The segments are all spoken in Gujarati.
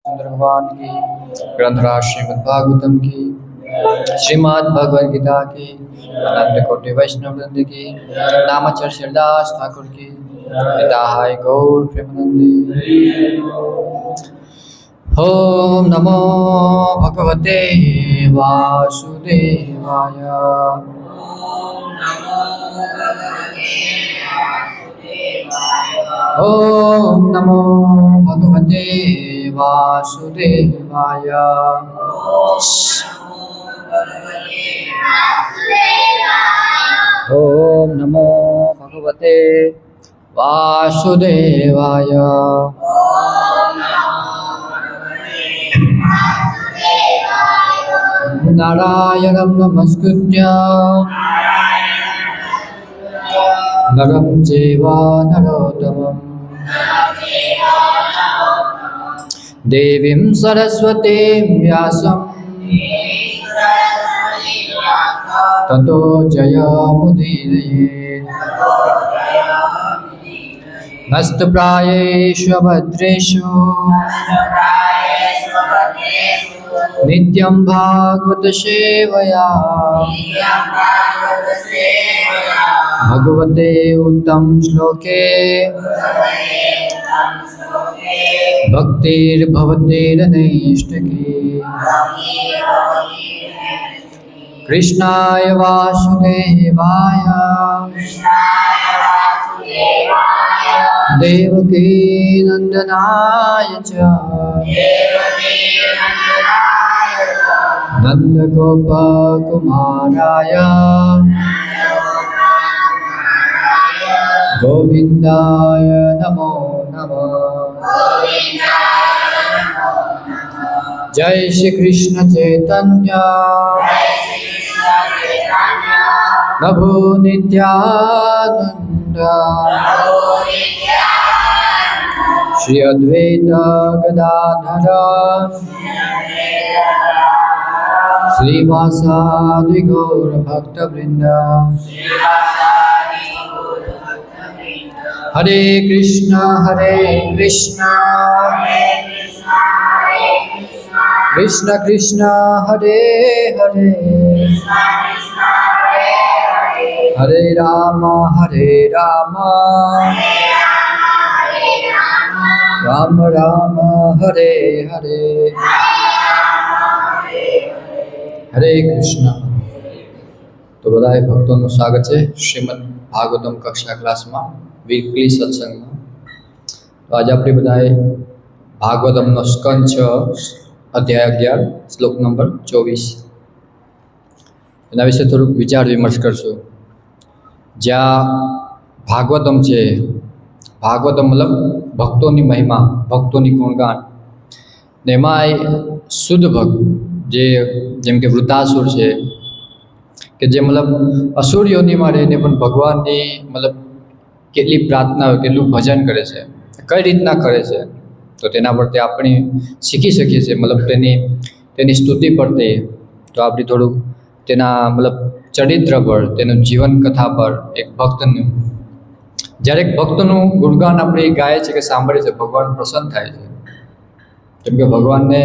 चंद्र भगवान की, ग्रंथराज श्रीमद् भागवतम की, श्रीमद् भगवद गीता की, अनंत कोटि वैष्णव वृंद की, नामाचल श्रीदास ठाकुर की, निताय गौर प्रेमानंदे। ओम नमो भगवते वासुदेवाय। ओम नमो भगवते वासुदेवाय। ओम नमो भगवते वासुदेवाय। नारायणं नमस्कृत्य नरं चैव नरोत्तमं देवीं सरस्वतीं व्यासं ततो जयमुदीरयेत्। नस्तप्रायेषु भद्रेषु नित्यं भागवत सेवया भगवते उत्तम श्लोके भक्तिर्भवतीरनैष्टिकी। कृष्णाय वासुदेवाय देवकी नंदनाय च नंदगोपकुमाराय गोविंदाय नमो नमः। जय श्री कृष्ण चैतन्य प्रभु नित्यानंद श्री अद्वैत गदाधर श्रीवासादि गौर भक्तवृंद। हरे कृष्ण कृष्ण कृष्ण हरे हरे हरे राम राम राम हरे हरे। हरे कृष्ण। तो बधाई भक्तों स्वागत है श्रीमद् भागवतम कक्षा क्लास में वीकली सत्संग में। तो आज अपनी बधाई भागवतम स्कंद 6 अध्याय 11 श्लोक नंबर 24 एना विषे थोड़ुंक विचार विमर्श करशुं। ज्यां भागवतम है, भागवतम मतलब भक्तों की महिमा, भक्तों की गुणगान ने एमांय शुद्ध भक्त जे जेम के वृतासुर है कि जे मतलब असुर योनि में रहीने पण भगवाननी मतलब केटली प्रार्थना केटलुं भजन करे छे, कई रीतना करे छे, तो तेना परथी आपणे शीखी शकीए छीए। मतलब तेनी स्तुति परथी तो आपणे थोड़ुं तेना मतलब चरित्र पर, तेनु जीवन कथा पर एक भक्तनु જ્યારે એક ભક્તનું ગુણગાન આપણે ગાય છે કે સાંભળે છે, ભગવાન પ્રસન્ન થાય છે। કેમ કે ભગવાનને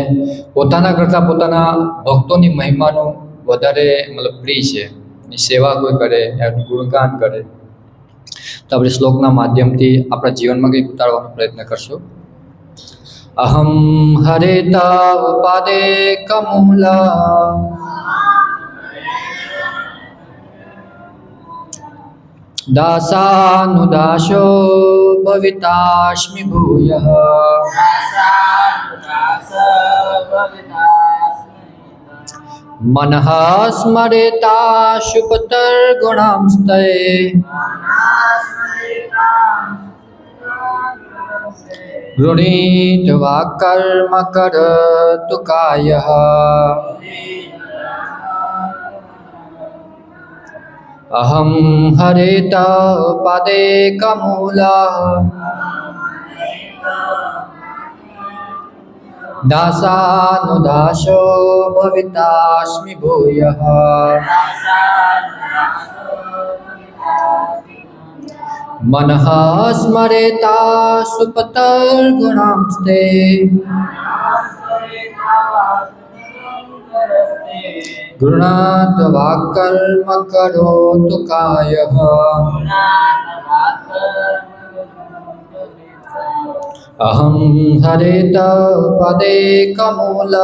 પોતાના કરતાં પોતાના ભક્તોની મહિમાનું વધારે મતલબ પ્રિય છે। એની સેવા કોઈ કરે, એનું ગુણગાન કરે। તો આપણે શ્લોકના માધ્યમથી આપણા જીવનમાં કંઈક ઉતારવાનો પ્રયત્ન કરશું। અહમ હરે તવ પાદે કમલા दासानुदासो भवितास्मि भूयः। मनः स्मरेताशुपतर्गुणांस्ते गृणीत्वा कर्म करतु कायः। अहं हरे तव पादे कमूलः दासानुदासो भवितास्मि भूयः। मनः स्मरेता सुपतर्गुणांस्ते गृणात् वाक्कर्म करोतु कायः अहं हरेत पदेकमूल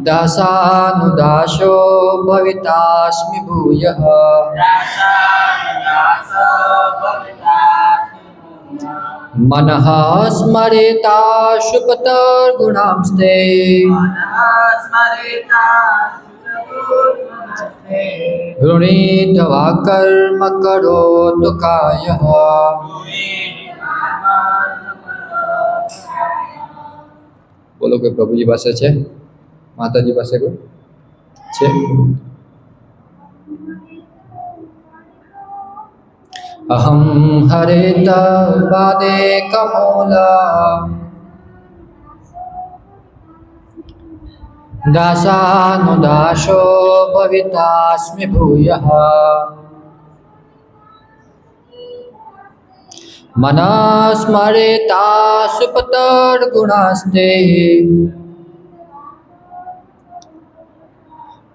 दासानुदासो भवितास्मि भूयः मनः स्मरेताशुपतर्गुणांस्ते गृणीत्वा कर्म करोतु कायः बोलो कोई प्रभुजी પાસે છે માતાજી પાસે કોઈ છે अहं हरेत पादेकमूल दासानुदासो भवितास्मि भूयः मनः स्मरेताशुपतर्गुणास्ते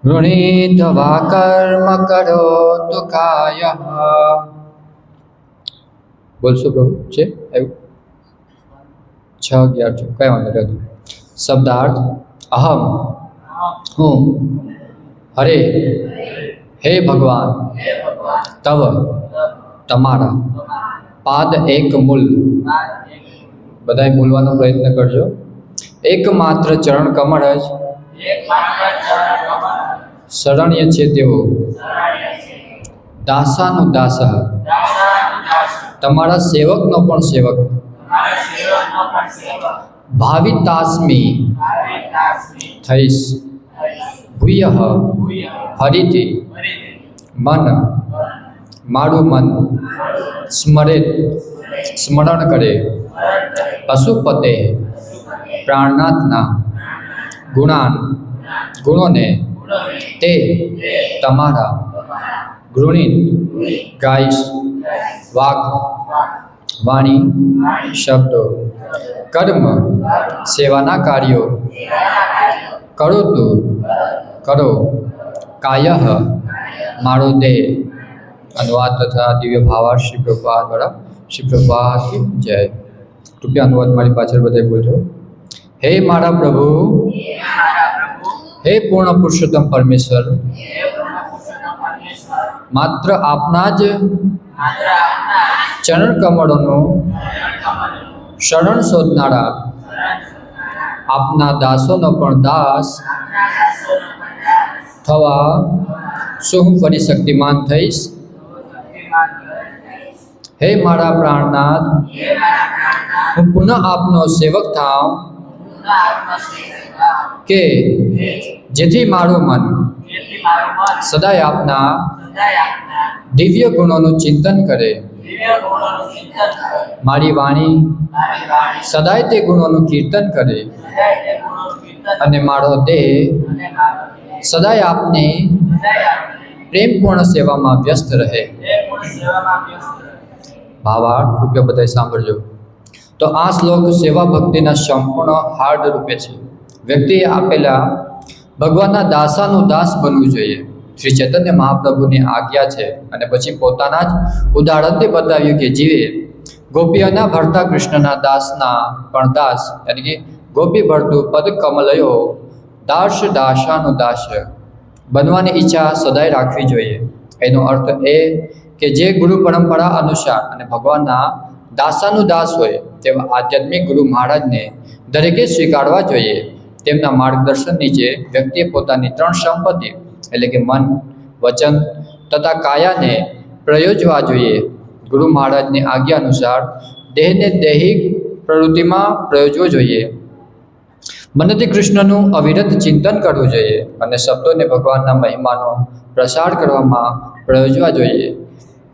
गृणीत्वा कर्म करोतु कायः बोलशो प्रभु છે આવ્યું 6 11 કઈ વાંધો નથી શબ્દાર્થ અહમ હું હરે હે ભગવાન તવ તમારા પાદ એક મૂલ બધાય બોલવાનો પ્રયત્ન કરજો એકમાત્ર ચરણ કમળ જ શરણ્ય છે તેઓ દાસાનો દાસ તમારા સેવકનો પણ સેવક ભાવિતાસ્મી થઈશ ભૂયઃ ફરીથી મન મારું મન સ્મરેત સ્મરણ કરે પશુપતે પ્રાણનાથના ગુણોને તે તમારા ગૃણીત ગાઈશ વાક વાણી શબ્દો કર્મ સેવાના કાર્યો કરો કાયઃ મારો દેહ अनुवाद तथा दिव्य भावार्थ श्री प्रभुपाद द्वारा श्री प्रभुपाद की जय कृपया अनुवाद मारी पाचर बताई बोलજો हे मारा प्रभु हे पूर्ण पुरुषोत्तम परमेश्वर मात्र आपना ज चरण कमळोनो शरण शोधनारा आपना दासोनो पण दास थवा શું હું ફરી શક્તિમાન થઈશ હે મારા પ્રાણનાથ હું પુનઃ આપનો સેવક થાઉં કે જેથી મારું મન સદાય આપના દિવ્ય ગુણોનું ચિંતન કરે મારી વાણી સદાય તે ગુણોનું કીર્તન કરે અને મારો દેહ સદાય આપની પ્રેમપૂર્ણ સેવામાં વ્યસ્ત રહે ભાવાર્થ રૂપે બધાય સાંભળજો તો આ શ્લોક સેવા ભક્તિના સંપૂર્ણ હાર્દ રૂપે છે વ્યક્તિએ આપેલા ભગવાનના દાસાનું દાસ બનવું જોઈએ શ્રી ચૈતન્ય મહાપ્રભુની આજ્ઞા છે અને પછી પોતાના જ ઉદાહરણથી બતાવ્યું કે જીવે ગોપીઓના ભરતા કૃષ્ણના દાસના પણ દાસ એટલે કે ગોપી ભરતું પદ કમલયો દાસ દાસાનું દાસ બનવાની ઈચ્છા સદાય રાખવી જોઈએ એનો અર્થ એ કે જે ગુરુ પરંપરા અનુસાર અને ભગવાનના દાસાનું દાસ હોય તેવા આધ્યાત્મિક ગુરુ મહારાજને દરેકે સ્વીકારવા જોઈએ તેમના માર્ગદર્શન નીચે વ્યક્તિએ પોતાની 3 સંપત્તિ એટલે કે મન વચન તથા કાયાને પ્રયોજવા જોઈએ ગુરુ મહારાજની આજ્ઞા અનુસાર દેહને દૈહિક પ્રવૃત્તિમાં પ્રયોજવો જોઈએ મનથી કૃષ્ણનું અવિરત ચિંતન કરવું જોઈએ અને શબ્દોને ભગવાનના મહિમાનો પ્રસાર કરવામાં પ્રયોજવા જોઈએ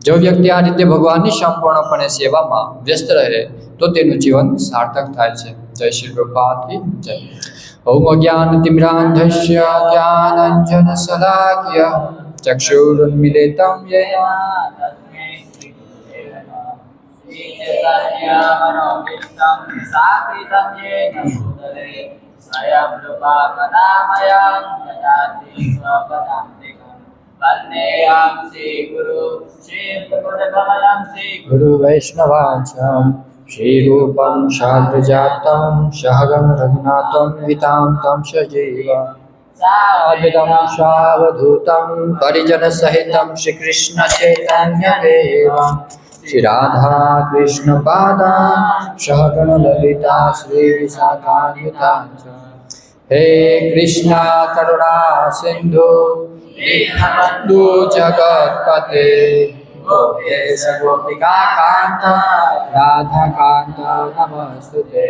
જો વ્યક્તિ આ રીતે ભગવાનની સંપૂર્ણપણે સેવામાં વ્યસ્ત રહે તો તેનું જીવન સાર્થક થાય છે જય શ્રી પ્રભુપાદ કી જય ઓમ અજ્ઞાનતિમ્રાન્ધસ્ય જ્ઞાનાંજનશલાકય ચક્ષુરુન્મિલિतं येन मनोविष्टं साकृतं येन भूतले स्वयं रूपा कदामयं ददाति स्वपदान्तिकं वन्देऽहं श्रीगुरुकमलं गुरुवैष्णवांशं श्रीरूपं शाद्रजातं सहगं रघुनाथं वितां तं सजीव साद्वैतं सावधूतं परिजनसहितं श्रीकृष्णचैतन्यदेवं श्रीराधा कृष्णपादान् सहगणललिता श्रीविशाखान्वितांश्च हे कृष्णा करुणा सिन्धु दीनबन्धु जगत्पते गोपेश गोपिका कान्त राधा कान्त नमस्तुते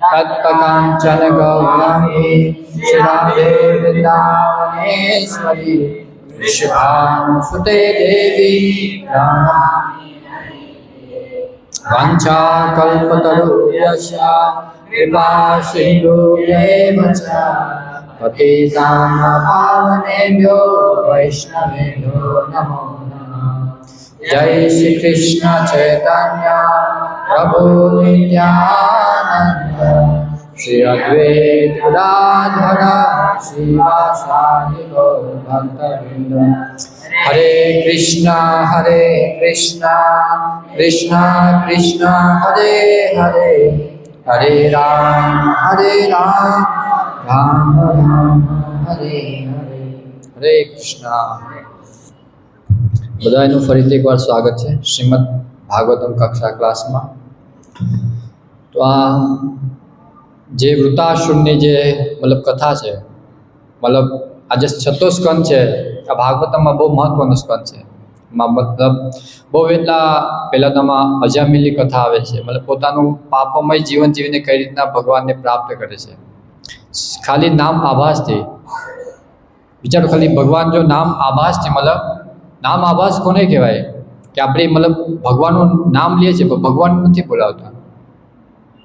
तत्पकाञ्चन गौराङ्गी श्रीराधे वृन्दावनेश्वरी वृषभानुसुते देवी प्रणमामि वाञ्छाकल्पतरुभ्यश्च कृपा सिन्धुभ्येव च पतितां पावनेभ्यो वैष्णवेभ्यो नमो नमः। जय श्री कृष्ण चैतन्य प्रभु नित्यानंद श्री अद्वैत गदाधर श्रीवासादि गौर भक्तवृंद। हरे कृष्णा कृष्णा कृष्णा हरे हरे हरे राम राम राम हरे हरे। हरे कृष्णा। બધાનું ફરીથી એકવાર સ્વાગત છે શ્રીમદ ભાગવતમ કક્ષા ક્લાસમાં। તો આ જે વૃતાસુરની જે મતલબ કથા છે, મતલબ આ જે છઠ્ઠો સ્કંદ છે આ ભાગવતમમાં બહુ મહત્વનો સ્કંદ છે। મતલબ બહુ એટલા પહેલાં તો આમાં અજામિલની કથા આવે છે, મતલબ પોતાનું પાપમય જીવન જીવીને કઈ રીતના ભગવાનને પ્રાપ્ત કરે છે ખાલી નામ આભાસથી। વિચારો ખાલી ભગવાન જો નામ આભાસથી, મતલબ નામ આભાસ કોને કહેવાય કે આપણે મતલબ ભગવાનનું નામ લઈએ છીએ પણ ભગવાન નથી બોલાવતા।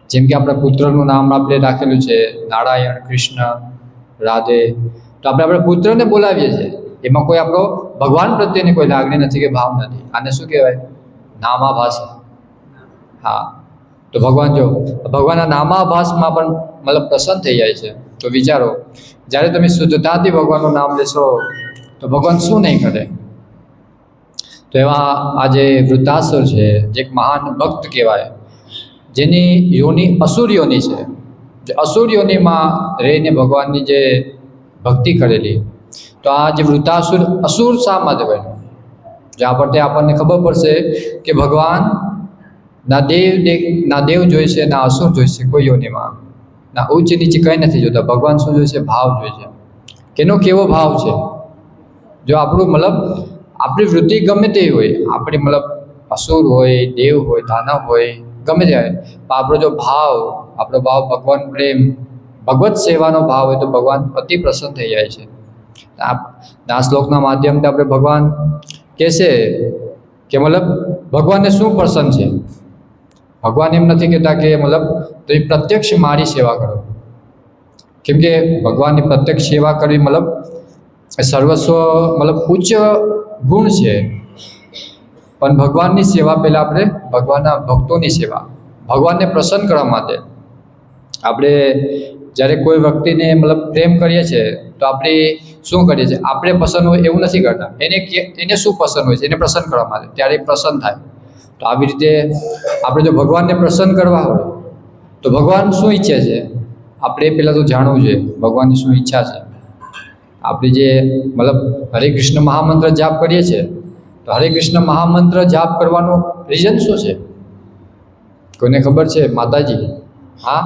જેમ કે આપણા પુત્રનું નામ આપણે રાખેલું છે નારાયણ, કૃષ્ણ, રાધે, તો આપણે પુત્રને બોલાવીએ છીએ, એમાં કોઈ આપણો ભગવાન પ્રત્યેની કોઈ લાગણી નથી કે ભાવ નથી। આને શું કહેવાય? નામાભાસ। હા, તો ભગવાન જો ભગવાનના નામાભાસમાં પણ મતલબ પ્રસન્ન થઈ જાય છે। તો વિચારો, જ્યારે તમે શુદ્ધતાથી ભગવાનનું નામ લેશો તો ભગવાન શું નહીં કરે। તો એવા આ જે વૃદ્ધાસુર છે જે એક મહાન ભક્ત કહેવાય, જેની યોની અસુર યોની છે, જે અસુર યોનીમાં રહીને ભગવાનની જે ભક્તિ કરેલી, તો આ જે વૃદ્ધાસુર અસુર શા માટે બન્યો? જ્યાં પરથી આપણને ખબર પડશે કે ભગવાન ના દેવ જોઈશે ના અસુર જોઈશે કોઈ યોનીમાં, ના ઉચ્ચ નીચે કંઈ નથી જોતા। ભગવાન શું જોઈશે? ભાવ જોઈશે। કેનો કેવો ભાવ છે? જો આપણું મતલબ આપણી વૃત્તિ ગમે તે હોય, આપણી મતલબ અસુર હોય, દેવ હોય, દાનવ હોય, ગમે તે હોય, પણ આપણો જો ભાવ, આપણો ભાવ ભગવાન પ્રેમ, ભગવત સેવાનો ભાવ હોય તો ભગવાન અતિ પ્રસન્ન થઈ જાય છે। આ શ્લોકના માધ્યમથી આપણે ભગવાન કહેશે કે મતલબ ભગવાનને શું પ્રસન્ન છે। ભગવાન એમ નથી કહેતા કે મતલબ તમે પ્રત્યક્ષ મારી સેવા કરો, કેમ કે ભગવાનની પ્રત્યક્ષ સેવા કરવી મતલબ સર્વસ્વ મતલબ ઉચ્ચ ગુણ છે, પણ ભગવાનની સેવા પહેલાં આપણે ભગવાનના ભક્તોની સેવા, ભગવાનને પ્રસન્ન કરવા માટે આપણે જ્યારે કોઈ વ્યક્તિને મતલબ પ્રેમ કરીએ છીએ તો આપણે શું કરીએ છીએ? આપણે પસંદ હોય એવું નથી કરતા, એને શું પસંદ હોય છે એને પ્રસન્ન કરવા માટે, ત્યારે પ્રસન્ન થાય। તો આવી રીતે આપણે જો ભગવાનને પ્રસન્ન કરવા હોય તો ભગવાન શું ઈચ્છે છે આપણે પહેલાં તો જાણવું જોઈએ ભગવાનની શું ઈચ્છા છે। આપણે જે મતલબ હરે કૃષ્ણ મહામંત્ર જાપ કરીએ છીએ તો હરે કૃષ્ણ મહામંત્ર જાપ કરવાનું રીઝન શું છે? કોઈને ખબર છે? માતાજી? હા,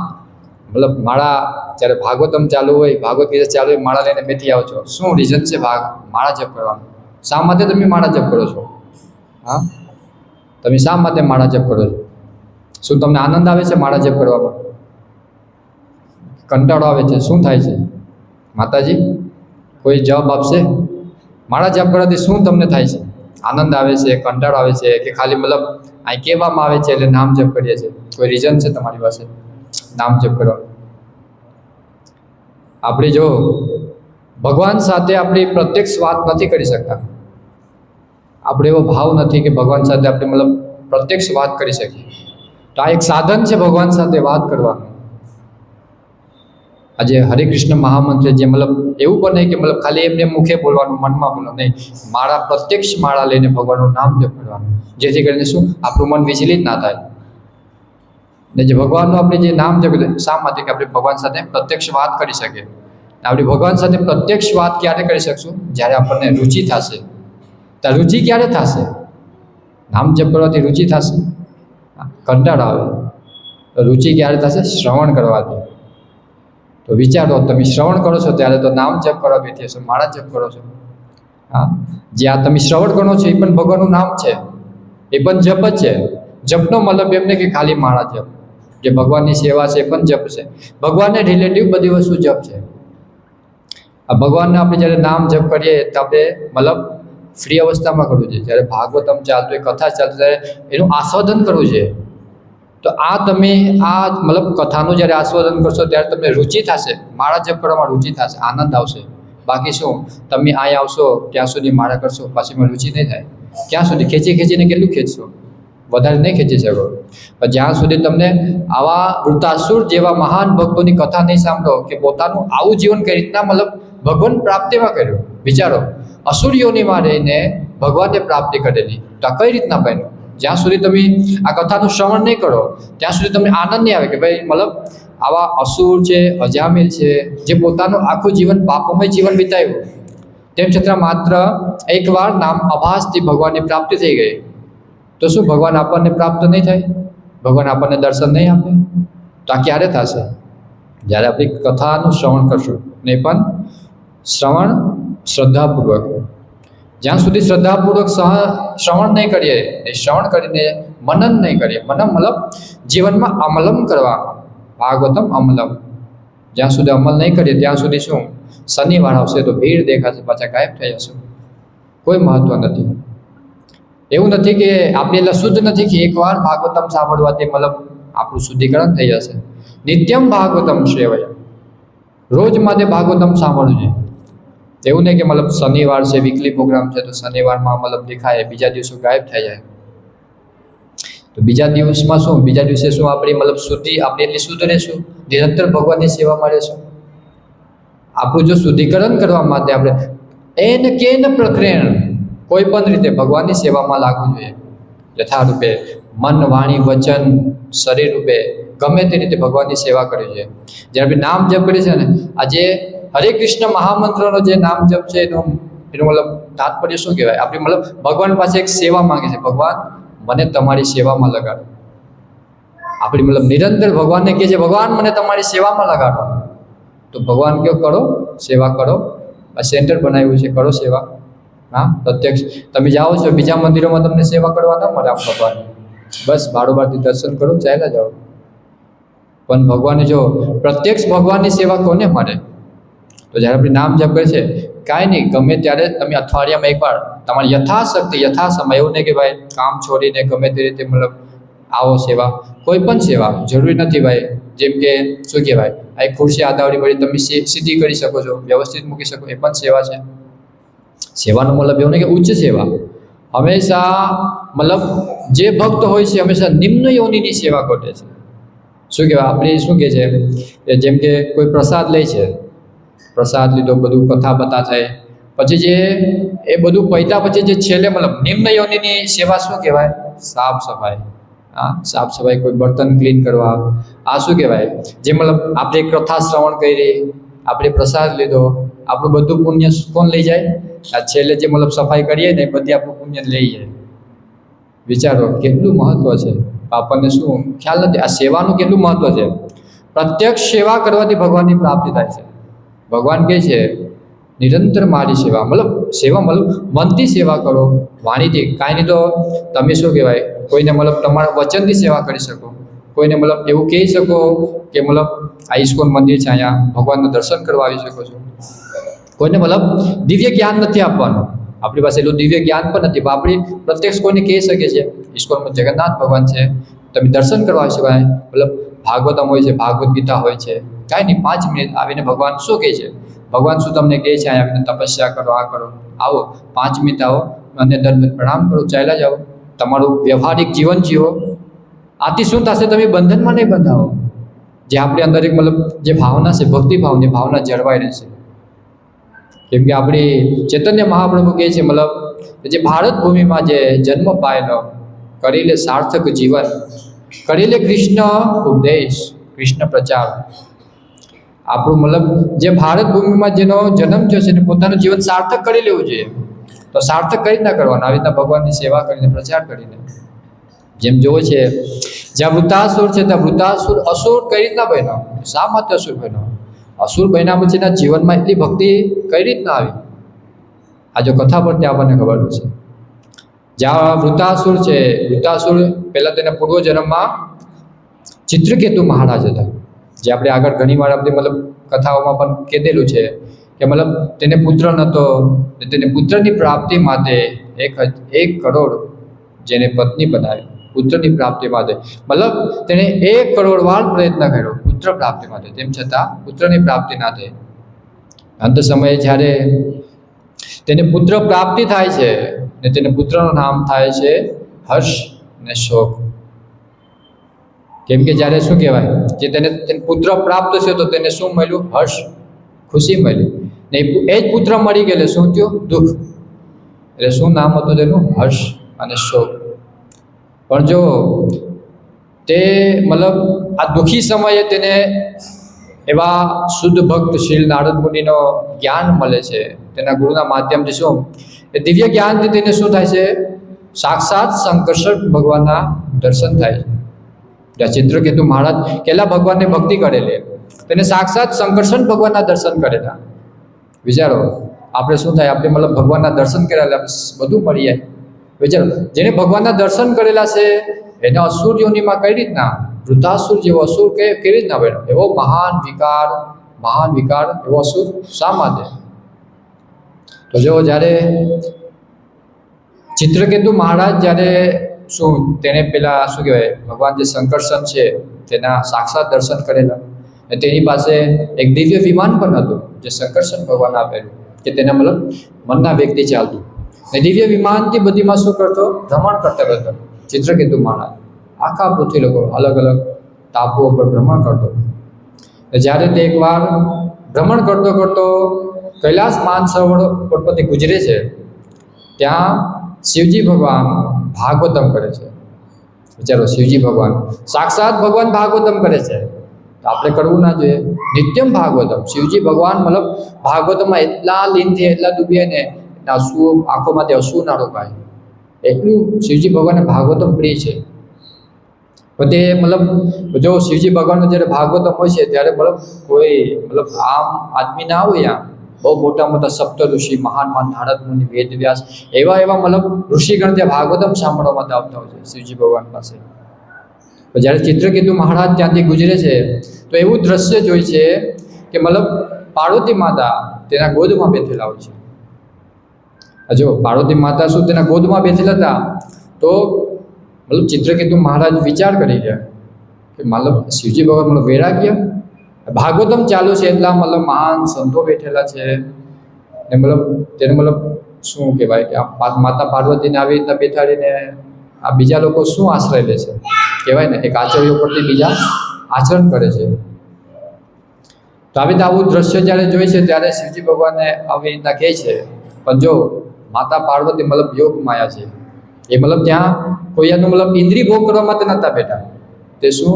મતલબ માળા જ્યારે ભાગવતમ ચાલુ હોય, ભાગવત ગીતા ચાલુ હોય, માળા લઈને બેઠી આવો છો, શું રીઝન છે માળા જપ કરવાનું? શા માટે તમે માળા જપ કરો છો? હા, તમે શા માટે માળા જપ કરો છો? શું તમને આનંદ આવે છે માળા જપ કરવામાં? કંટાળો આવે છે? શું થાય છે? માતાજી કોઈ જવાબ આપશે? માળા જપ કરવાથી શું તમને થાય છે? આનંદ આવે છે, કંટાળો આવે છે, કે ખાલી મતલબ અહીં કહેવામાં આવે છે એટલે નામ જપ કરીએ છીએ? કોઈ રીઝન છે તમારી પાસે નામ જપ કરવાનું? આપણે જો ભગવાન સાથે આપણી પ્રત્યક્ષ વાત નથી કરી શકતા, આપણે એવો ભાવ નથી કે ભગવાન સાથે આપણે મતલબ પ્રત્યક્ષ વાત કરી શકીએ, તો તો આ એક સાધન છે ભગવાન સાથે વાત કરવાનું. આજે હરે કૃષ્ણ મહામંત્ર જે મતલબ એવું પણ નહીં કે મતલબ ખાલી એમને મુખે બોલવાનું, મનમાં બોલવાનું નહીં, માળા પ્રત્યક્ષ માળા લઈને ભગવાનનું નામ જપ કરવાનું, જેથી કરીને શું આપણું મન વિચલિત ના થાય. ને જે ભગવાનનું આપણે જે નામ જપ શા માટે કે આપણે ભગવાન સાથે પ્રત્યક્ષ વાત કરી શકીએ. આપણે ભગવાન સાથે પ્રત્યક્ષ વાત ક્યારે કરી શકશું? જ્યારે આપણને રુચિ થશે. તો રુચિ ક્યારે થશે? નામ જપ કરવાથી રુચિ થશે? કંટાળો આવે તો રુચિ ક્યારે થશે? શ્રવણ કરવાથી. તો વિચારો, તમે શ્રવણ કરો છો ત્યારે તો નામ જપ કરવા બેઠી હશો, માળા જપ કરો છો. હા, જે આ તમે શ્રવણ કરો છો એ પણ ભગવાનનું નામ છે, એ પણ જપ જ છે. જપનો મતલબ એમ નહીં કે ખાલી માળા જપ, જે ભગવાનની સેવા છે એ પણ જપ છે. ભગવાનને રિલેટિવ બધી વસ્તુ જપ છે. આ ભગવાનને આપણે જ્યારે નામ જપ કરીએ તો આપણે મતલબ ફ્રી અવસ્થામાં કરવું છે. જ્યારે ભાગવતમ ચાલતું હોય, કથા ચાલતું ત્યારે એનું આસ્વાદન કરવું છે. તો આ તમે આ મતલબ કથાનું જ્યારે આસ્વાદન કરશો ત્યારે તમને રુચિ થશે, માળા જપ કરવામાં રુચિ થશે, આનંદ આવશે. બાકી શું, તમે અહીંયા આવશો ત્યાં સુધી માળા કરશો, પાછીમાં રુચિ નહીં થાય. ક્યાં સુધી ખેંચીને કેટલું ખેંચશો? વધારે નહીં ખેંચી શકો. પણ જ્યાં સુધી તમને આવા વૃતાસુર જેવા મહાન ભક્તોની કથા નહીં સાંભળો કે પોતાનું આવું જીવન કઈ રીતના મતલબ ભગવાન પ્રાપ્તિમાં કર્યું. વિચારો, અસુરીઓનીમાં રહીને ભગવાનને પ્રાપ્તિ કરેલી, તો આ કઈ રીતના બન્યું? જ્યાં સુધી તમે આ કથાનું શ્રવણ નહીં કરો ત્યાં સુધી તમને આનંદ નહીં આવે કે ભાઈ મતલબ આવા અસુર છે, અજામિલ છે, જે પોતાનું આખું જીવન પાપમય જીવન વિતાવ્યું, તેમ છતાં માત્ર એકવાર નામ આભાસથી ભગવાનની પ્રાપ્તિ થઈ ગઈ. તો શું ભગવાન આપણને પ્રાપ્ત નહીં થાય? ભગવાન આપણને દર્શન નહીં આપે? તો આ ક્યારે થશે? જ્યારે આપણે કથાનું શ્રવણ કરશું, ને પણ શ્રવણ શ્રદ્ધાપૂર્વક. જ્યાં સુધી શ્રદ્ધાપૂર્વક શ્રવણ નહીં કરીએ, એ શ્રવણ કરીને મનન નહીં કરીએ, મનન મતલબ જીવનમાં અમલમ કરવા, ભાગવતમ અમલમ. જ્યાં સુધી અમલ નહીં કરીએ ત્યાં સુધી શું, શનિવાર આવશે તો ભીડ દેખાશે, પાછા ગાયબ થઈ જશે, કોઈ મહત્વ નથી. એવું નથી કે આપણે એટલે શુદ્ધ નથી કે એકવાર ભાગવતમ સાંભળવાથી મતલબ આપણું શુદ્ધિકરણ થઈ જશે. નિત્યમ ભાગવતમ શ્રેવય, રોજ માટે ભાગવતમ સાંભળવું છે. એવું નહીં કે મતલબ શનિવાર છે, વીકલી પ્રોગ્રામ છે તો શનિવારમાં મતલબ દેખાય, બીજા દિવસો ગાયબ થઈ જાય. તો બીજા દિવસમાં શું, બીજા દિવસે શું આપણી મતલબ શુદ્ધિ, આપણે એટલી શુદ્ધ રહેશું, નિરંતર ભગવાનની સેવામાં રહેશું. આપણું જો શુદ્ધિકરણ કરવા માટે આપણે એન કેન પ્રક્રિયા કોઈ પણ રીતે ભગવાનની સેવામાં લાગવું જોઈએ. યથારૂપે મન, વાણી, વચન, શરીર રૂપે ગમે તે રીતે ભગવાનની સેવા કરવી જોઈએ. જ્યારે આપણે નામ જપ કરીએ છીએ ને, આજે હરે કૃષ્ણ મહામંત્રનો જે નામ જપ છે એનું મતલબ તાત્પર્ય શું કહેવાય? આપણે મતલબ ભગવાન પાસે એક સેવા માંગે છે, ભગવાન મને તમારી સેવામાં લગાડો. આપણી મતલબ નિરંતર ભગવાનને કહે છે, ભગવાન મને તમારી સેવામાં લગાડો. તો ભગવાન કયો કરો, સેવા કરો. આ સેન્ટર બનાવ્યું છે, કરો સેવા. હા, પ્રત્યક્ષ તમે જાઓ છો બીજા મંદિરોમાં, તમને સેવા કરવા ન મળે આમ ભગવાન, બસ બારોબારથી દર્શન કરો, ચાલ્યા જાઓ. પણ ભગવાને જો પ્રત્યક્ષ ભગવાનની સેવા કોને મળે? તો જ્યારે આપણે નામ જપ કરે છે, કાંઈ નહીં, ગમે ત્યારે તમે અઠવાડિયામાં એકવાર તમારી યથાશક્તિ, યથાસમય, એવું નહીં કે ભાઈ કામ છોડીને ગમે તે રીતે મતલબ આવો સેવા, કોઈ પણ સેવા જરૂરી નથી ભાઈ. જેમ કે શું કહેવાય, આ એક ખુરશી આદાવડી પડી તમે સીધી કરી શકો છો, વ્યવસ્થિત મૂકી શકો, એ પણ સેવા છે. સેવાનો મતલબ એવું નહીં કે ઉચ્ચ સેવા. હંમેશા મતલબ જે ભક્ત હોય છે હંમેશા નિમ્ન યોનિની સેવા કરે છે. શું કહેવાય, આપણે શું કહે છે કે જેમ કે કોઈ પ્રસાદ લે છે, પ્રસાદ લીધો, બધું કથા બતા થાય, પછી જે એ બધું પૈતા પછી જે છેલ્લે મતલબ નિમ્ન યોનિની સેવા શું કહેવાય? સાફ સફાઈ. હા, સાફ સફાઈ, કોઈ બર્તન ક્લીન કરવા. આ શું કહેવાય? જે મતલબ આપણે કથા શ્રવણ કરી, આપણે પ્રસાદ લીધો, આપણું બધું પુણ્ય કોણ લઈ જાય? આ છેલ્લે જે મતલબ સફાઈ કરીએ ને એ બધી આપણું પુણ્ય લઈ જાય. વિચારો કેટલું મહત્વ છે. આપણને શું ખ્યાલ નથી આ સેવાનું કેટલું મહત્વ છે. પ્રત્યક્ષ સેવા કરવાથી ભગવાનની પ્રાપ્તિ થાય છે. ભગવાન કહે છે નિરંતર મારી સેવા, મતલબ સેવા મતલબ મનથી સેવા કરો, વાણીથી. કાંઈ નહીં તો તમે શું કહેવાય, કોઈને મતલબ તમારા વચનથી સેવા કરી શકો, કોઈને મતલબ એવું કહી શકો કે મતલબ આ ઇસ્કોન મંદિર છે, અહીંયા ભગવાનનું દર્શન કરવા આવી શકો છો. કોઈને મતલબ દિવ્ય જ્ઞાન નથી આપવાનું, આપણી પાસે એટલું દિવ્ય જ્ઞાન પણ નથી, પણ આપણે પ્રત્યક્ષ કોઈને કહી શકીએ છીએ ઇસ્કોનમાં જગન્નાથ ભગવાન છે, તમે દર્શન કરવા આવી શકો. મતલબ ભાગવતમ હોય છે, ભાગવત ગીતા હોય છે, કાંઈ નહીં 5 મિનિટ આવીને ભગવાન શું કહે છે, ભગવાન શું તમને કહે છે, અહીંયા આવીને તપસ્યા કરો, આ કરો, આવો 5 મિનિટ આવો અને દંડવત પ્રણામ કરો, ચાલ્યા જાઓ, તમારું વ્યવહારિક જીવન જીવો. આથી શું થશે? તમે બંધનમાં નહીં બંધાવો. જે આપણી અંદર એક મતલબ જે ભાવના છે, ભક્તિ ભાવની ભાવના જળવાઈ રહેશે. કેમ કે આપણી ચૈતન્ય મહાપ્રભુ કહે છે મતલબ જે ભારત ભૂમિમાં જે જન્મ પાયેલો, કરી લે સાર્થક જીવન, કરી લે કૃષ્ણ ઉપદેશ, કૃષ્ણ પ્રચાર. આપણું મતલબ જે ભારત ભૂમિમાં જેનો જન્મ થયો છે એને પોતાનું જીવન સાર્થક કરી લેવું જોઈએ. તો સાર્થક કરી ના કરવાનું, આવી રીતના ભગવાનની સેવા કરીને, પ્રચાર કરીને. જેમ જોવે છે જ્યાં વૃતાસુર છે ત્યાં વૃતાસુર અસુર કઈ રીતના બન્યો? શા માટે અસુર બન્યો? અસુર બન્યા પછીના જીવનમાં એટલી ભક્તિ કઈ રીતના આવી? આ જો કથા પરથી આપણને ખબર છે. જ્યાં વૃતાસુર છે, વૃતાસુર પહેલાં તેના પૂર્વજન્મમાં ચિત્રકેતુ મહારાજ હતા. જે આપણે આગળ ઘણીવાર આપણી મતલબ કથાઓમાં પણ કીધેલું છે કે મતલબ તેને પુત્ર નહોતો, તેને પુત્રની પ્રાપ્તિ માટે 1 કરોડ જેને પત્ની બનાવી, પુત્રની પ્રાપ્તિ માટે મતલબ તેણે 1 કરોડ વાર પ્રયત્ન કર્યો પુત્ર પ્રાપ્તિ માટે, તેમ છતાં પુત્રની પ્રાપ્તિ ના થઈ. અંત સમયે જ્યારે તેને પુત્ર પ્રાપ્તિ થાય છે ને તેને પુત્રનું નામ થાય છે હર્ષ ને શોક. કેમ કે જ્યારે શું કહેવાય, જે તેને પુત્ર પ્રાપ્ત થયો તો તેને શું મળ્યું? હર્ષ, ખુશી મળી. ને એ જ પુત્ર મળી ગયેલે શું થયું? દુઃખ. એટલે શું નામ હતું તેનું? હર્ષ અને શોક. પણ જો તે મતલબ આ દુઃખી સમયે તેને એવા શુદ્ધ ભક્ત શીલ નારદ મુનિનો જ્ઞાન મળે છે, તેના ગુરુના માધ્યમથી. શું એ દિવ્ય જ્ઞાનથી તેને શું થાય છે? સાક્ષાત શંકર ભગવાનના દર્શન થાય છે. જ્યાં ચિત્રકેતુ મહારાજ કેટલા ભગવાનને ભક્તિ કરેલી, તેને સાક્ષાત શંકરશન ભગવાનના દર્શન કરેલા. વિચારો આપણે શું થાય? આપણે મતલબ ભગવાનના દર્શન કરેલા, બધું મળી જાય. વિચારો જેને ભગવાનના દર્શન કરેલા છે એને અસુર યોનિમાં કઈ રીતના, વૃતાસુર જેવો અસુર કેવી રીતના બન્યો? એવો મહાન વિકાર એવો અસુર શા માટે? તો જો જ્યારે ચિત્રકેતુ મહારાજ જ્યારે શું તેને પેલા શું કહેવાય ભગવાન જે શંકરશન છે તેના સાક્ષાત દર્શન કરેલા, અને તેની પાસે એક દિવ્ય વિમાન પણ હતું જે શંકરશન ભગવાન આપેલું, કે તેના મતલબ મનના વ્યક્તિ ચાલતું. ને દિવ્ય વિમાનથી બધીમાં શું કરતો? ભ્રમણ કરતો હતો ચિત્રકેતુ મહારાજ. આખા પૃથ્વી લોકો અલગ અલગ ટાપુઓ પર ભ્રમણ કરતો. જ્યારે તે એકવાર ભ્રમણ કરતો કૈલાસ માનસરોવર પરથી ગુજરે છે, ત્યાં શિવજી ભગવાન ભાગવતમ કરે છે. વિચારો, શિવજી ભગવાન સાક્ષાત ભગવાન ભાગવતમ કરે છે, તો આપણે કરવું ના જોઈએ? નિત્યમ ભાગવતમ. શિવજી ભગવાન મતલબ ભાગવતમાં એટલા લીનથી એટલા ડૂબ્યા ને આંખોમાંથી અશ્રુ ના રોકાય, એટલું શિવજી ભગવાનને ભાગવતમ પ્રિય છે. પણ તે મતલબ જો શિવજી ભગવાનનો જ્યારે ભાગવતમ હોય છે ત્યારે મતલબ કોઈ મતલબ આમ આદમી ના હોય, આમ બહુ મોટા સપ્ત ઋષિ, મહાન નારદ મુનિ, વેદ વ્યાસ, એવા મતલબ ઋષિગણ ત્યાં ભાગવતમ સાંભળવા માટે આવતા હોય છે શિવજી ભગવાન પાસે. તો જ્યારે ચિત્રકેતુ મહારાજ ત્યાંથી ગુજરે છે તો એવું દ્રશ્ય જોઈ છે કે મતલબ પાર્વતી માતા તેના ગોદમાં બેઠેલા હોય છે. જો પાર્વતી માતા શું તેના ગોદમાં બેઠેલા હતા, તો મતલબ ચિત્રકેતુ મહારાજ વિચાર કરી ગયા કે મતલબ શિવજી ભગવાન મતલબ વૈરાગ્ય, ભાગવતમ ચાલુ છે એટલા મતલબ મહાન સંતો બેઠેલા છે, ને મતલબ તેને મતલબ શું કહેવાય કે આ માતા પાર્વતીને આવી રીતના બેઠાડીને આ બીજા લોકો શું આશ્રય લે છે? કહેવાય ને એક આચર્ય પરથી બીજા આચરણ કરે છે. તો આવી રીતે આવું દ્રશ્ય જ્યારે જોઈ છે ત્યારે શિવજી ભગવાનને આવી રીતના કહે છે. પણ જો માતા પાર્વતી મતલબ યોગ માયા છે, એ મતલબ ત્યાં કોઈ એનું મતલબ ઇન્દ્રિય ભોગ કરવા માટે નહોતા બેઠા, તે શું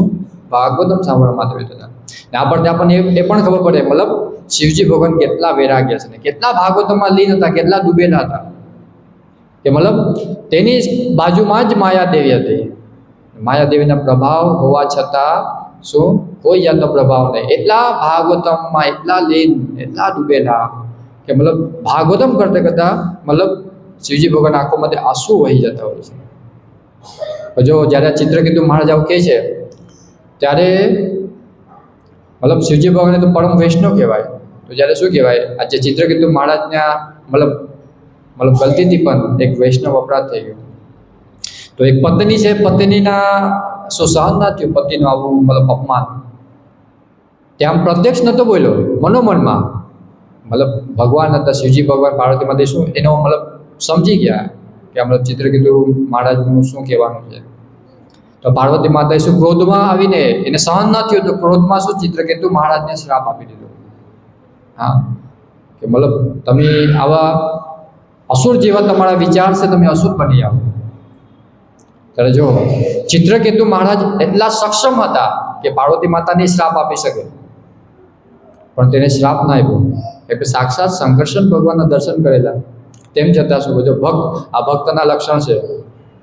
ભાગવતમ સાંભળવા માટે બેઠા હતા. ને આ પરથી આપણને એ પણ ખબર પડે મતલબ શિવજી ભગવાન કેટલા વૈરાગ્ય છે ને કેટલા ભાગવતમાં લીન હતા, કેટલા ડૂબેલા હતા, કે મતલબ તેની બાજુમાં જ માયાદેવી હતી. માયાદેવીના પ્રભાવ હોવા છતાં શું કોઈ જાતનો પ્રભાવ નહીં, એટલા ભાગવતમમાં એટલા લીન, એટલા ડૂબેલા કે મતલબ ભાગવતમ કરતાં મતલબ શિવજી ભગવાન આંખોમાંથી આંસુ વહી જતા હોય છે. જો જ્યારે ચિત્રકેતુ મહારાજ આવું કહે છે ત્યારે મતલબ શિવજી ભગવાનને તો પરમ વૈષ્ણવ કહેવાય, તો જ્યારે શું કહેવાય આ જે ચિત્રકેતુ મહારાજના મતલબ ગલતીથી પણ એક વૈષ્ણવ અપરાધ થઈ ગયો. તો એક પત્ની છે, પત્નીના શું સહન ના થયું પતિનું આવું મતલબ અપમાન, ત્યાં પ્રત્યક્ષ નહોતો બોલ્યો, મનોમનમાં મતલબ ભગવાન હતા શિવજી ભગવાન પાર્વતીમાંથી શું એનો મતલબ સમજી ગયા કે મતલબ ચિત્રકેતુ મહારાજનું શું કહેવાનું છે. તો તો પાર્વતી માતાએ શું ક્રોધમાં આવીને એને સહન ન થયું, તો ક્રોધમાં શું ચિત્રકેતુ મહારાજને શ્રાપ આપી દીધો. હા, કે મતલબ તમે આવા અસુર જેવા તમારા વિચાર છે, તમે અસુર બની આવો. ત્યારે જો ચિત્રકેતુ મહારાજ એટલા સક્ષમ હતા કે પાર્વતી માતાને શ્રાપ આપી શકે, પણ તેને શ્રાપ ના આપ્યો. એટલે સાક્ષાત શંકરશન ભગવાનના દર્શન કરેલા, તેમ છતાં શું બધો ભક્ત, આ ભક્તના લક્ષણ છે.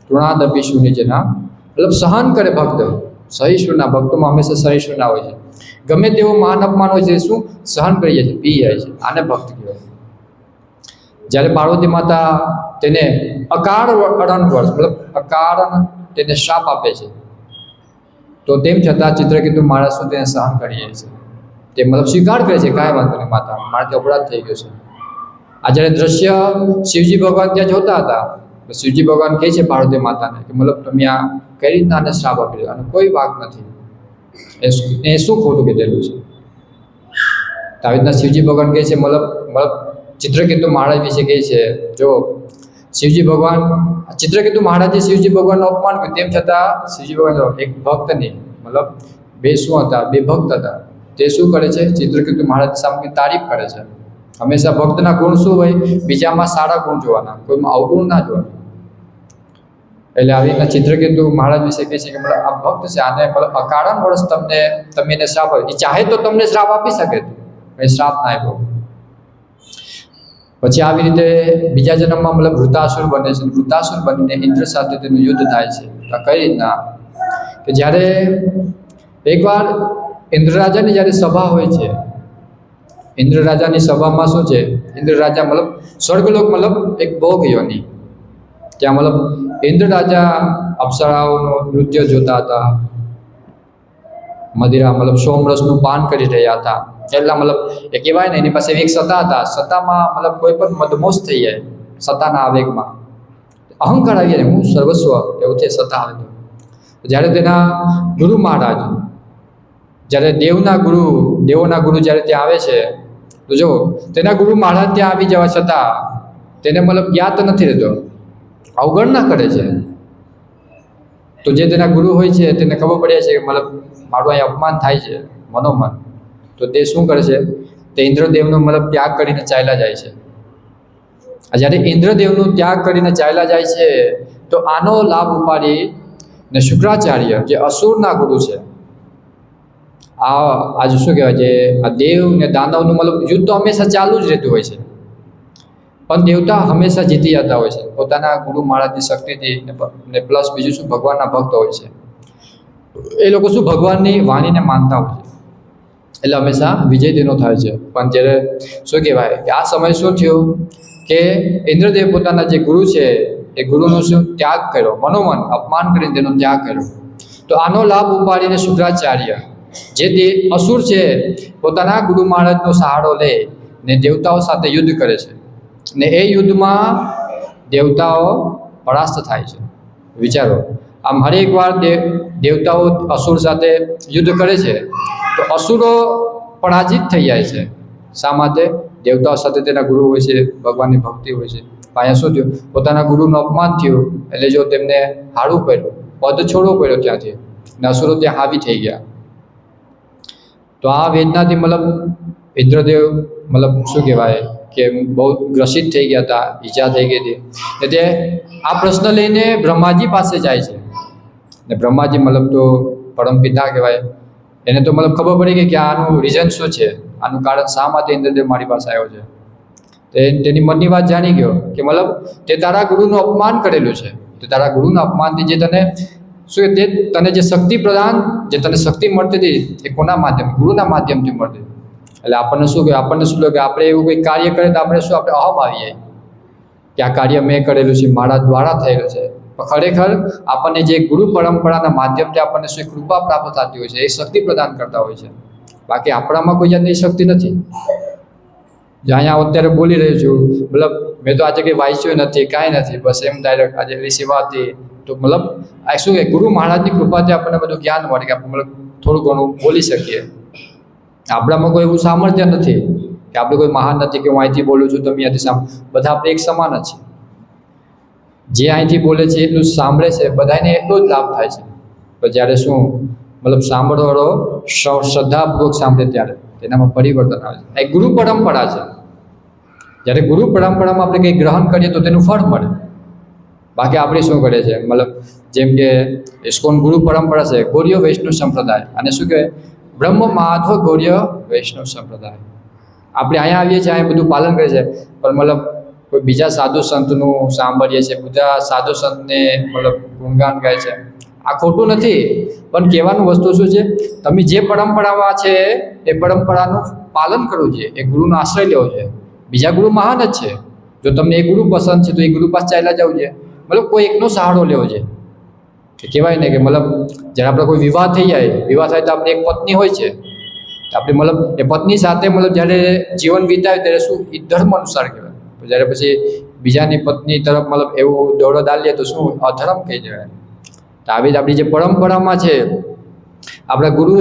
તૃણાદપી શુની જેના મતલબ સહન કરે ભક્ત, સહિષ્ણુના. ભક્તોમાં હંમેશા સહિષ્ણુના હોય છે. ગમે તેવો માન અપમાન હોય છે, શું સહન કરીએ છીએ, પી જાય છે. આને ભક્ત કહેવાય. જ્યારે પાર્વતી માતા તેને અકારણ વર્ષ મતલબ અકારણ તેને શ્રાપ આપે છે, તો તેમ છતાં ચિત્રકેતુ મહારાજ શું તેને સહન કરી જાય છે. તે મતલબ સ્વીકાર કરે છે, કાંઈ વાંધો નહીં માતા, મારાથી અપરાધ થઈ ગયો છે. આ જ્યારે દ્રશ્ય શિવજી ભગવાન ત્યાં જોતા હતા, તો શિવજી ભગવાન કહે છે પાર્વતી માતાને કે મતલબ તમે આ કઈ રીતના આને શ્રાપ આપી દીધો, અને કોઈ વાંક નથી, એ શું ખોટું કીધેલું છે. તો આવી રીતના શિવજી ભગવાન કહે છે, મતલબ ચિત્રકેતુ મહારાજ વિશે કહે છે, જો શિવજી ભગવાન, ચિત્રકેતુ મહારાજે શિવજી ભગવાનનું અપમાન કર્યું, તેમ છતાં શિવજી ભગવાન એક ભક્ત નહીં, મતલબ બે શું હતા, બે ભક્ત હતા. તે શું કરે છે, ચિત્રકેતુ મહારાજ સામે તારીફ કરે છે. હંમેશા ભક્તના ગુણ શું હોય, બીજામાં સારા ગુણ જોવાના, કોઈમાં અવગુણ ના જોવાના. એટલે આવી રીતના ચિત્રકેતુ મહારાજ વિશે કહે છે કે મતલબ આ ભક્ત છે, આને મતલબ અકારણ વર્ષ તમે એને શ્રાપ આપ્યો. એ ચાહે તો તમને શ્રાપ આપી શકે, એ શ્રાપ ના આપ્યો. પછી આવી રીતે બીજા જન્મમાં મતલબ વૃતાસુર બને છે. વૃતાસુર બનીને ઇન્દ્ર સાથે તેનું યુદ્ધ થાય છે. તો કઈ રીતના કે જ્યારે એકવાર ઇન્દ્ર રાજાની જ્યારે સભા હોય છે, ઇન્દ્ર રાજાની સભામાં શું છે, ઇન્દ્ર રાજા મતલબ સ્વર્ગલોક મતલબ એક ભોગ યોની, ત્યાં મતલબ ઇન્દ્ર રાજા અપ્સરાઓનું નૃત્ય જોતા હતા, મદિરા મતલબ સોમરસનું પાન કરી રહ્યા હતા. એટલા મતલબ એ કહેવાય ને, એની પાસે એક સતા હતા. સતામાં મતલબ કોઈ પણ મદમોશ થઈ જાય, સતાના આવેગમાં અહંકાર આવી જાય, હું સર્વસ્વ એવું છે સતા આવે તો. જ્યારે તેના ગુરુ મહારાજ, જ્યારે દેવોના ગુરુ જ્યારે ત્યાં આવે છે, તો જો તેના ગુરુ મહારાજ ત્યાં આવી જવા છતાં તેને મતલબ જ્ઞાત નથી રહેતો, અવગણના કરે છે. તો જે તેના ગુરુ હોય છે તેને ખબર પડે છે કે મતલબ મારું અહીં અપમાન થાય છે મનોમન, તો તે શું કરે છે, તે ઇન્દ્રદેવનો મતલબ ત્યાગ કરીને ચાલ્યા જાય છે. જ્યારે ઇન્દ્રદેવનું ત્યાગ કરીને ચાલ્યા જાય છે, તો આનો લાભ ઉપાડી ને શુક્રાચાર્ય જે અસુરના ગુરુ છે, આજે શું કહેવાય છે, આ દેવ ને દાનવનું મતલબ યુદ્ધ તો હંમેશા ચાલુ જ રહેતું હોય છે, પણ દેવતા હંમેશા જીતી જતા હોય છે પોતાના ગુરુ મહારાજની શક્તિથી, ને પ્લસ બીજું શું ભગવાનના ભક્ત હોય છે. એ લોકો શું ભગવાનની વાણીને માનતા હોય છે, એટલે હંમેશા વિજય તેનો થાય છે. પણ જ્યારે શું કહેવાય કે આ સમય શું થયું કે ઇન્દ્રદેવ પોતાના જે ગુરુ છે એ ગુરુનો શું ત્યાગ કર્યો, મનોમન અપમાન કરીને તેનો ત્યાગ કર્યો. તો આનો લાભ ઉપાડીને શુક્રાચાર્ય જે અસુર છે, પોતાના ગુરુ મહારાજનો સહારો લે ને દેવતાઓ સાથે યુદ્ધ કરે છે, ને એ યુદ્ધમાં દેવતાઓ પરાસ્ત થાય છે. વિચારો, આમ હરેક વાર દેવતાઓ અસુર સાથે યુદ્ધ કરે છે, તો અસુરો પરાજિત થઈ જાય છે. શા માટે? દેવતાઓ સાથે તેના ગુરુ હોય છે, ભગવાનની ભક્તિ હોય છે. અહીંયા શું થયું, પોતાના ગુરુનું અપમાન થયું, એટલે જો તેમને હારવું પડ્યું, પદ છોડવો પડ્યો ત્યાંથી, ને અસુરો ત્યાં હાવી થઈ ગયા. તો આ વેદનાથી મતલબ ઇન્દ્રદેવ મતલબ શું કહેવાય કે બહુ ગ્રસિત થઈ ગયા હતા, ઈજા થઈ ગઈ હતી. એટલે આ પ્રશ્ન લઈને બ્રહ્માજી પાસે જાય છે, ને બ્રહ્માજી મતલબ તો પરમપિતા કહેવાય, એને તો મતલબ ખબર પડી ગઈ કે આનું રીઝન શું છે, આનું કારણ શા માટે ઇન્દ્રદેવ મારી પાસે આવ્યો છે. તેની મનની વાત જાણી ગયો કે મતલબ તે તારા ગુરુનું અપમાન કરેલું છે, તે તારા ગુરુના અપમાનથી જે તને શું તે તને જે શક્તિ પ્રદાન, જે તને શક્તિ મળતી હતી એ કોના માધ્યમ, ગુરુના માધ્યમથી મળતી. એટલે આપણને શું કહે, આપણને શું લાગે, આપણે એવું કંઈ કાર્ય કરે તો આપણે શું, આપણે અહમ આવી જાય કે આ કાર્ય મેં કરેલું છે, મારા દ્વારા થયેલું છે. પણ ખરેખર આપણને જે ગુરુ પરંપરાના માધ્યમથી આપણને શું કૃપા પ્રાપ્ત થતી હોય છે, એ શક્તિ પ્રદાન કરતા હોય છે. બાકી આપણામાં કોઈ જાતની શક્તિ નથી. જે અહીંયા અત્યારે બોલી રહ્યો છું, મતલબ મેં તો આજે કંઈ વાંચ્યું નથી, કાંઈ નથી, બસ એમ ડાયરેક્ટ આજે એવી સેવા હતી. તો મતલબ આ શું કે ગુરુ મહારાજની કૃપાથી આપણને બધું જ્ઞાન મળે કે આપણે મતલબ થોડું ઘણું બોલી શકીએ. આપણામાં કોઈ એવું સામર્થ્ય નથી કે આપણે કોઈ મહાન નથી કે હું અહીંથી બોલું છું, તમે અહીંથી બધા આપણે એક સમાન જ છે. જે અહીંથી બોલે છે એટલું સાંભળે છે, બધાને એટલો જ લાભ થાય છે. તો જ્યારે શું મતલબ સાંભળવાળો શ્રદ્ધાપૂર્વક સાંભળે ત્યારે તેનામાં પરિવર્તન આવે છે. એ ગુરુ પરંપરા છે. જ્યારે ગુરુ પરંપરામાં આપણે કંઈ ગ્રહણ કરીએ તો તેનું ફળ મળે. બાકી આપણે શું કરીએ છીએ મતલબ જેમ કે ઇસ્કોન ગુરુ પરંપરા છે, ગૌરીય વૈષ્ણવ સંપ્રદાય, અને શું કહેવાય બ્રહ્મ માધવ ગૌરીય વૈષ્ણવ સંપ્રદાય. આપણે અહીંયા આવીએ છીએ, અહીંયા બધું પાલન કરીએ છીએ, પણ મતલબ કોઈ બીજા સાધુ સંતનું સાંભળીએ છીએ, બધા સાધુ સંતને મતલબ ગુણગાન ગાય છે. આ ખોટું નથી, પણ કહેવાનું વસ્તુ શું છે, તમે જે પરંપરામાં છે એ પરંપરાનું પાલન કરવું જોઈએ, એ ગુરુનો આશ્રય લેવો જોઈએ. બીજા ગુરુ મહાન જ છે, જો તમને એ ગુરુ પસંદ છે તો એ ગુરુ પાસે ચાલ્યા જવું જોઈએ. મતલબ કોઈ એકનો સહારો લેવો જોઈએ. કે કહેવાય ને કે મતલબ જ્યારે આપણે કોઈ વિવાહ થઈ જાય, વિવાહ થાય તો આપણી એક પત્ની હોય છે, તો આપણે મતલબ એ પત્ની સાથે મતલબ જ્યારે જીવન વિતાવે ત્યારે શું એ ધર્મ અનુસાર કહેવાય. તો જ્યારે પછી બીજાની પત્ની તરફ મતલબ એવું દોડો દાલીએ તો શું અધર્મ કહી જવાય. તો આવી જ આપણી જે પરંપરામાં છે, આપણા ગુરુ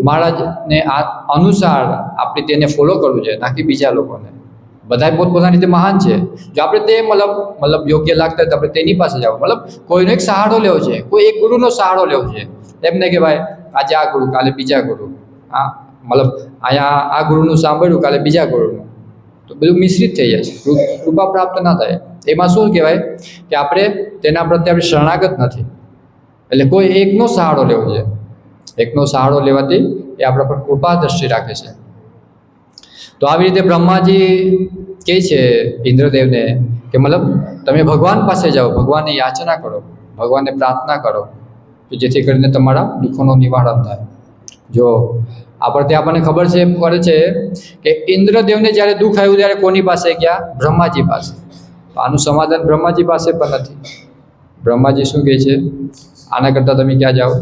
મહારાજને આ અનુસાર આપણે તેને ફોલો કરવું જોઈએ, નાખી બીજા લોકોને. બધા પોતપોતાની રીતે મહાન છે, જો આપણે તે મતલબ યોગ્ય લાગતા હોય તો આપણે તેની પાસે જાવ. મતલબ કોઈનો એક સહારો લેવો છે, કોઈ એક ગુરુનો સહારો લેવો છે. એમને કે ભાઈ આજે આ ગુરુ, કાલે બીજા ગુરુ, હા મતલબ અહીંયા આ ગુરુનું સાંભળ્યું, કાલે બીજા ગુરુનું, તો બધું મિશ્રિત થઈ જાય છે, કૃપા પ્રાપ્ત ના થાય. એમાં શું કહેવાય કે આપણે તેના પ્રત્યે આપણે શરણાગત નથી. એટલે કોઈ એકનો સહારો લેવો છે. એકનો સહારો લેવાથી એ આપણા પર કૃપા દ્રષ્ટિ રાખે છે. તો આવી રીતે બ્રહ્માજી કહે છે ઇન્દ્રદેવને કે મતલબ તમે ભગવાન પાસે જાઓ, ભગવાનની યાચના કરો, ભગવાનને પ્રાર્થના કરો, કે જેથી કરીને તમારા દુઃખોનું નિવારણ થાય. જો આપણને ખબર છે પડે છે કે ઇન્દ્રદેવને જ્યારે દુઃખ આવ્યું ત્યારે કોની પાસે ગયા? બ્રહ્માજી પાસે. તો આનું સમાધાન બ્રહ્માજી પાસે પણ નથી. બ્રહ્માજી શું કહે છે, આના કરતાં તમે ક્યાં જાઓ?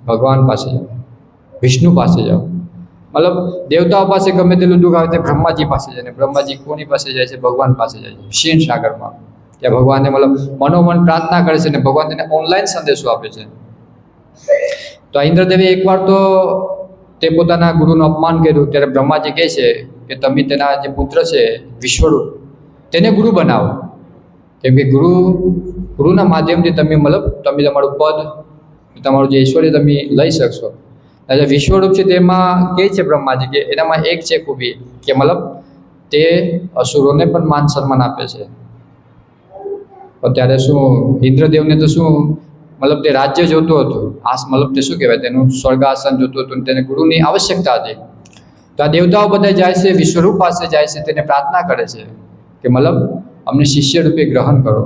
ભગવાન પાસે જાઓ, વિષ્ણુ પાસે જાઓ. મતલબ દેવતાઓ પાસે ગમે તેટલું દુઃખ આવે તે બ્રહ્માજી પાસે જાય, ને બ્રહ્માજી કોની પાસે જાય છે? ભગવાન પાસે જાય છે, ક્ષીણ સાગરમાં. ત્યાં ભગવાનને મતલબ મનોમન પ્રાર્થના કરે છે, ને ભગવાન તેને ઓનલાઈન સંદેશો આપે છે. તો આ ઇન્દ્રદેવે એકવાર તો તે પોતાના ગુરુનું અપમાન કર્યું, ત્યારે બ્રહ્માજી કહે છે કે તમે તેના જે પુત્ર છે વિશ્વરૂપ, તેને ગુરુ બનાવો. કેમ કે ગુરુના માધ્યમથી તમે મતલબ તમે તમારું પદ, તમારું જે ઐશ્વર્ય તમે લઈ શકશો. એટલે વિશ્વરૂપ છે તેમાં કહે છે બ્રહ્માજી કે એનામાં એક છે ખૂબી કે મતલબ તે અસુરોને પણ માન સન્માન આપે છે. પણ ત્યારે શું ઇન્દ્રદેવને તો શું મતલબ તે રાજ્ય જોતું હતું, મતલબ તે શું કહેવાય તેનું સ્વર્ગાસન જોતું હતું, તેને ગુરુની આવશ્યકતા હતી. તો આ દેવતાઓ બધા જાય છે, વિશ્વરૂપ પાસે જાય છે, તેને પ્રાર્થના કરે છે કે મતલબ અમને શિષ્ય રૂપે ગ્રહણ કરો.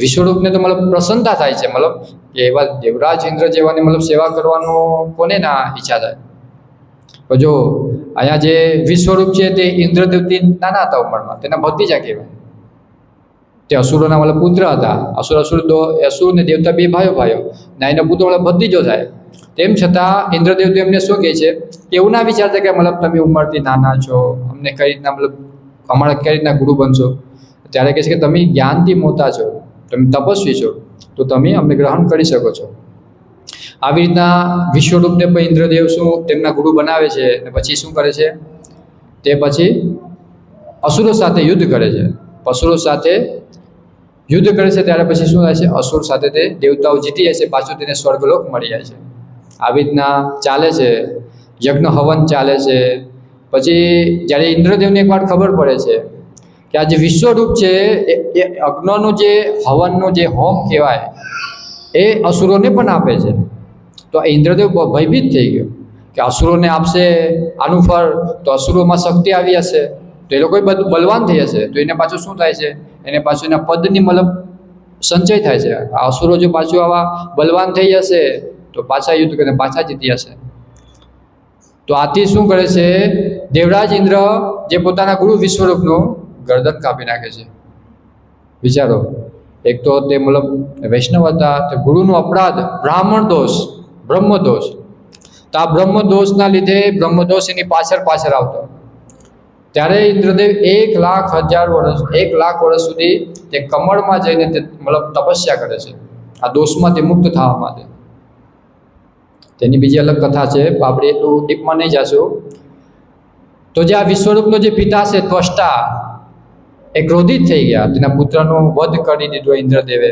વિશ્વરૂપને તો મતલબ પ્રસન્નતા થાય છે, મતલબ કે એવા દેવરાજ ઇન્દ્ર જેવાની મતલબ સેવા કરવાનું કોને ના ઈચ્છા થાય. તો જો અહીંયા જે વિશ્વરૂપ છે તે ઇન્દ્રદેવથી નાના હતા ઉંમરમાં, તેના ભત્રીજા કહેવાય. તે અસુરોના મતલબ પુત્ર હતા. અસુર ને દેવતા બે ભાઈઓ, ને એનો પુત્ર મતલબ ભત્રીજો થાય. તેમ છતાં ઇન્દ્રદેવ તો એમને શું કહે છે કે એવું ના વિચારતા કે મતલબ તમે ઉંમરથી નાના છો, અમને કઈ રીતના મતલબ અમારા કઈ રીતના ગુરુ બનશો. ત્યારે કહે છે કે તમે જ્ઞાનથી મોટા છો, તમે તપસ્વી છો, તો તમે અમને ગ્રહણ કરી શકો છો. આવી રીતના વિશ્વરૂપને પણ ઇન્દ્રદેવ શું તેમના ગુરુ બનાવે છે, અને પછી શું કરે છે, તે પછી અસુરો સાથે યુદ્ધ કરે છે. અસુરો સાથે યુદ્ધ કરે છે ત્યારે પછી શું થાય છે, અસુર સાથે તે દેવતાઓ જીતી જાય છે, પાછું તેને સ્વર્ગલોક મળી જાય છે. આવી રીતના ચાલે છે, યજ્ઞ હવન ચાલે છે. પછી જ્યારે ઇન્દ્રદેવને એકવાર ખબર પડે છે કે આ જે વિશ્વરૂપ છે એ અગ્નિનું જે હવનનું જે હોમ કહેવાય એ અસુરોને પણ આપે છે. તો ઇન્દ્રદેવ ભયભીત થઈ ગયો કે અસુરોને આપશે આનું ફળ, તો અસુરોમાં શક્તિ આવી હશે, તો એ લોકો બધું બલવાન થઈ હશે, તો એને પાછું શું થાય છે, એને પાછું એના પદની મતલબ સંચય થાય છે. આ અસુરો જો પાછું આવા બલવાન થઈ જશે તો પાછા યુદ્ધ કરીને પાછા જીતી હશે. તો આથી શું કરે છે, દેવરાજ ઇન્દ્ર જે પોતાના ગુરુ વિશ્વરૂપનું ગરદન કાપી નાખે છે. વિચારો, એક તો તે મતલબ વૈષ્ણવ હતા, તે ગુરુનો અપરાધ, બ્રાહ્મણ દોષ, બ્રહ્મ દોષ. તો આ બ્રહ્મ દોષના લીધે બ્રહ્મદોષ એની પાછળ આવતો. ત્યારે ઇન્દ્રદેવ 1 લાખ વર્ષ સુધી તે કમળમાં જઈને તે મતલબ તપસ્યા કરે છે આ દોષમાંથી મુક્ત થવા માટે. તેની બીજી અલગ કથા છે, આપણે એટલું ડીપમાં નહીં જશું. તો જે આ વિશ્વરૂપનો જે પિતા છે ત્વષ્ટા, એ ક્રોધિત થઈ ગયા, તેના પુત્રનો વધ કરી દીધો ઇન્દ્રદેવે.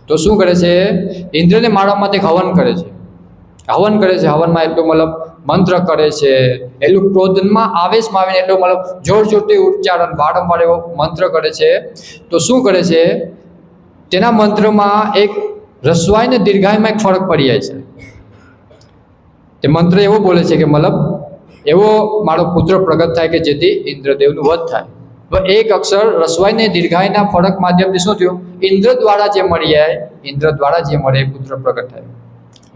તો શું કરે છે, ઇન્દ્રને મારવા માટે હવન કરે છે. હવન કરે છે, હવનમાં એટલું મતલબ મંત્ર કરે છે, એટલું ક્રોધમાં આવેશમાં આવીને એટલું મતલબ જોર જોરથી ઉચ્ચારણ વારંવાર એવો મંત્ર કરે છે, તો શું કરે છે તેના મંત્રમાં એક રસ્વાઈ ને દીર્ઘાઈમાં એક ફરક પડી જાય છે. તે મંત્ર એવો બોલે છે કે મતલબ એવો મારો પુત્ર પ્રગટ થાય કે જેથી ઇન્દ્રદેવનું વધ થાય. તો એક અક્ષર રસ્વાઈ ને દીર્ઘાઈના ફરક માધ્યમથી શું થયું, ઇન્દ્ર દ્વારા જે મળી જાય, ઇન્દ્ર દ્વારા જે મળે એ પુત્ર પ્રગટ થાય.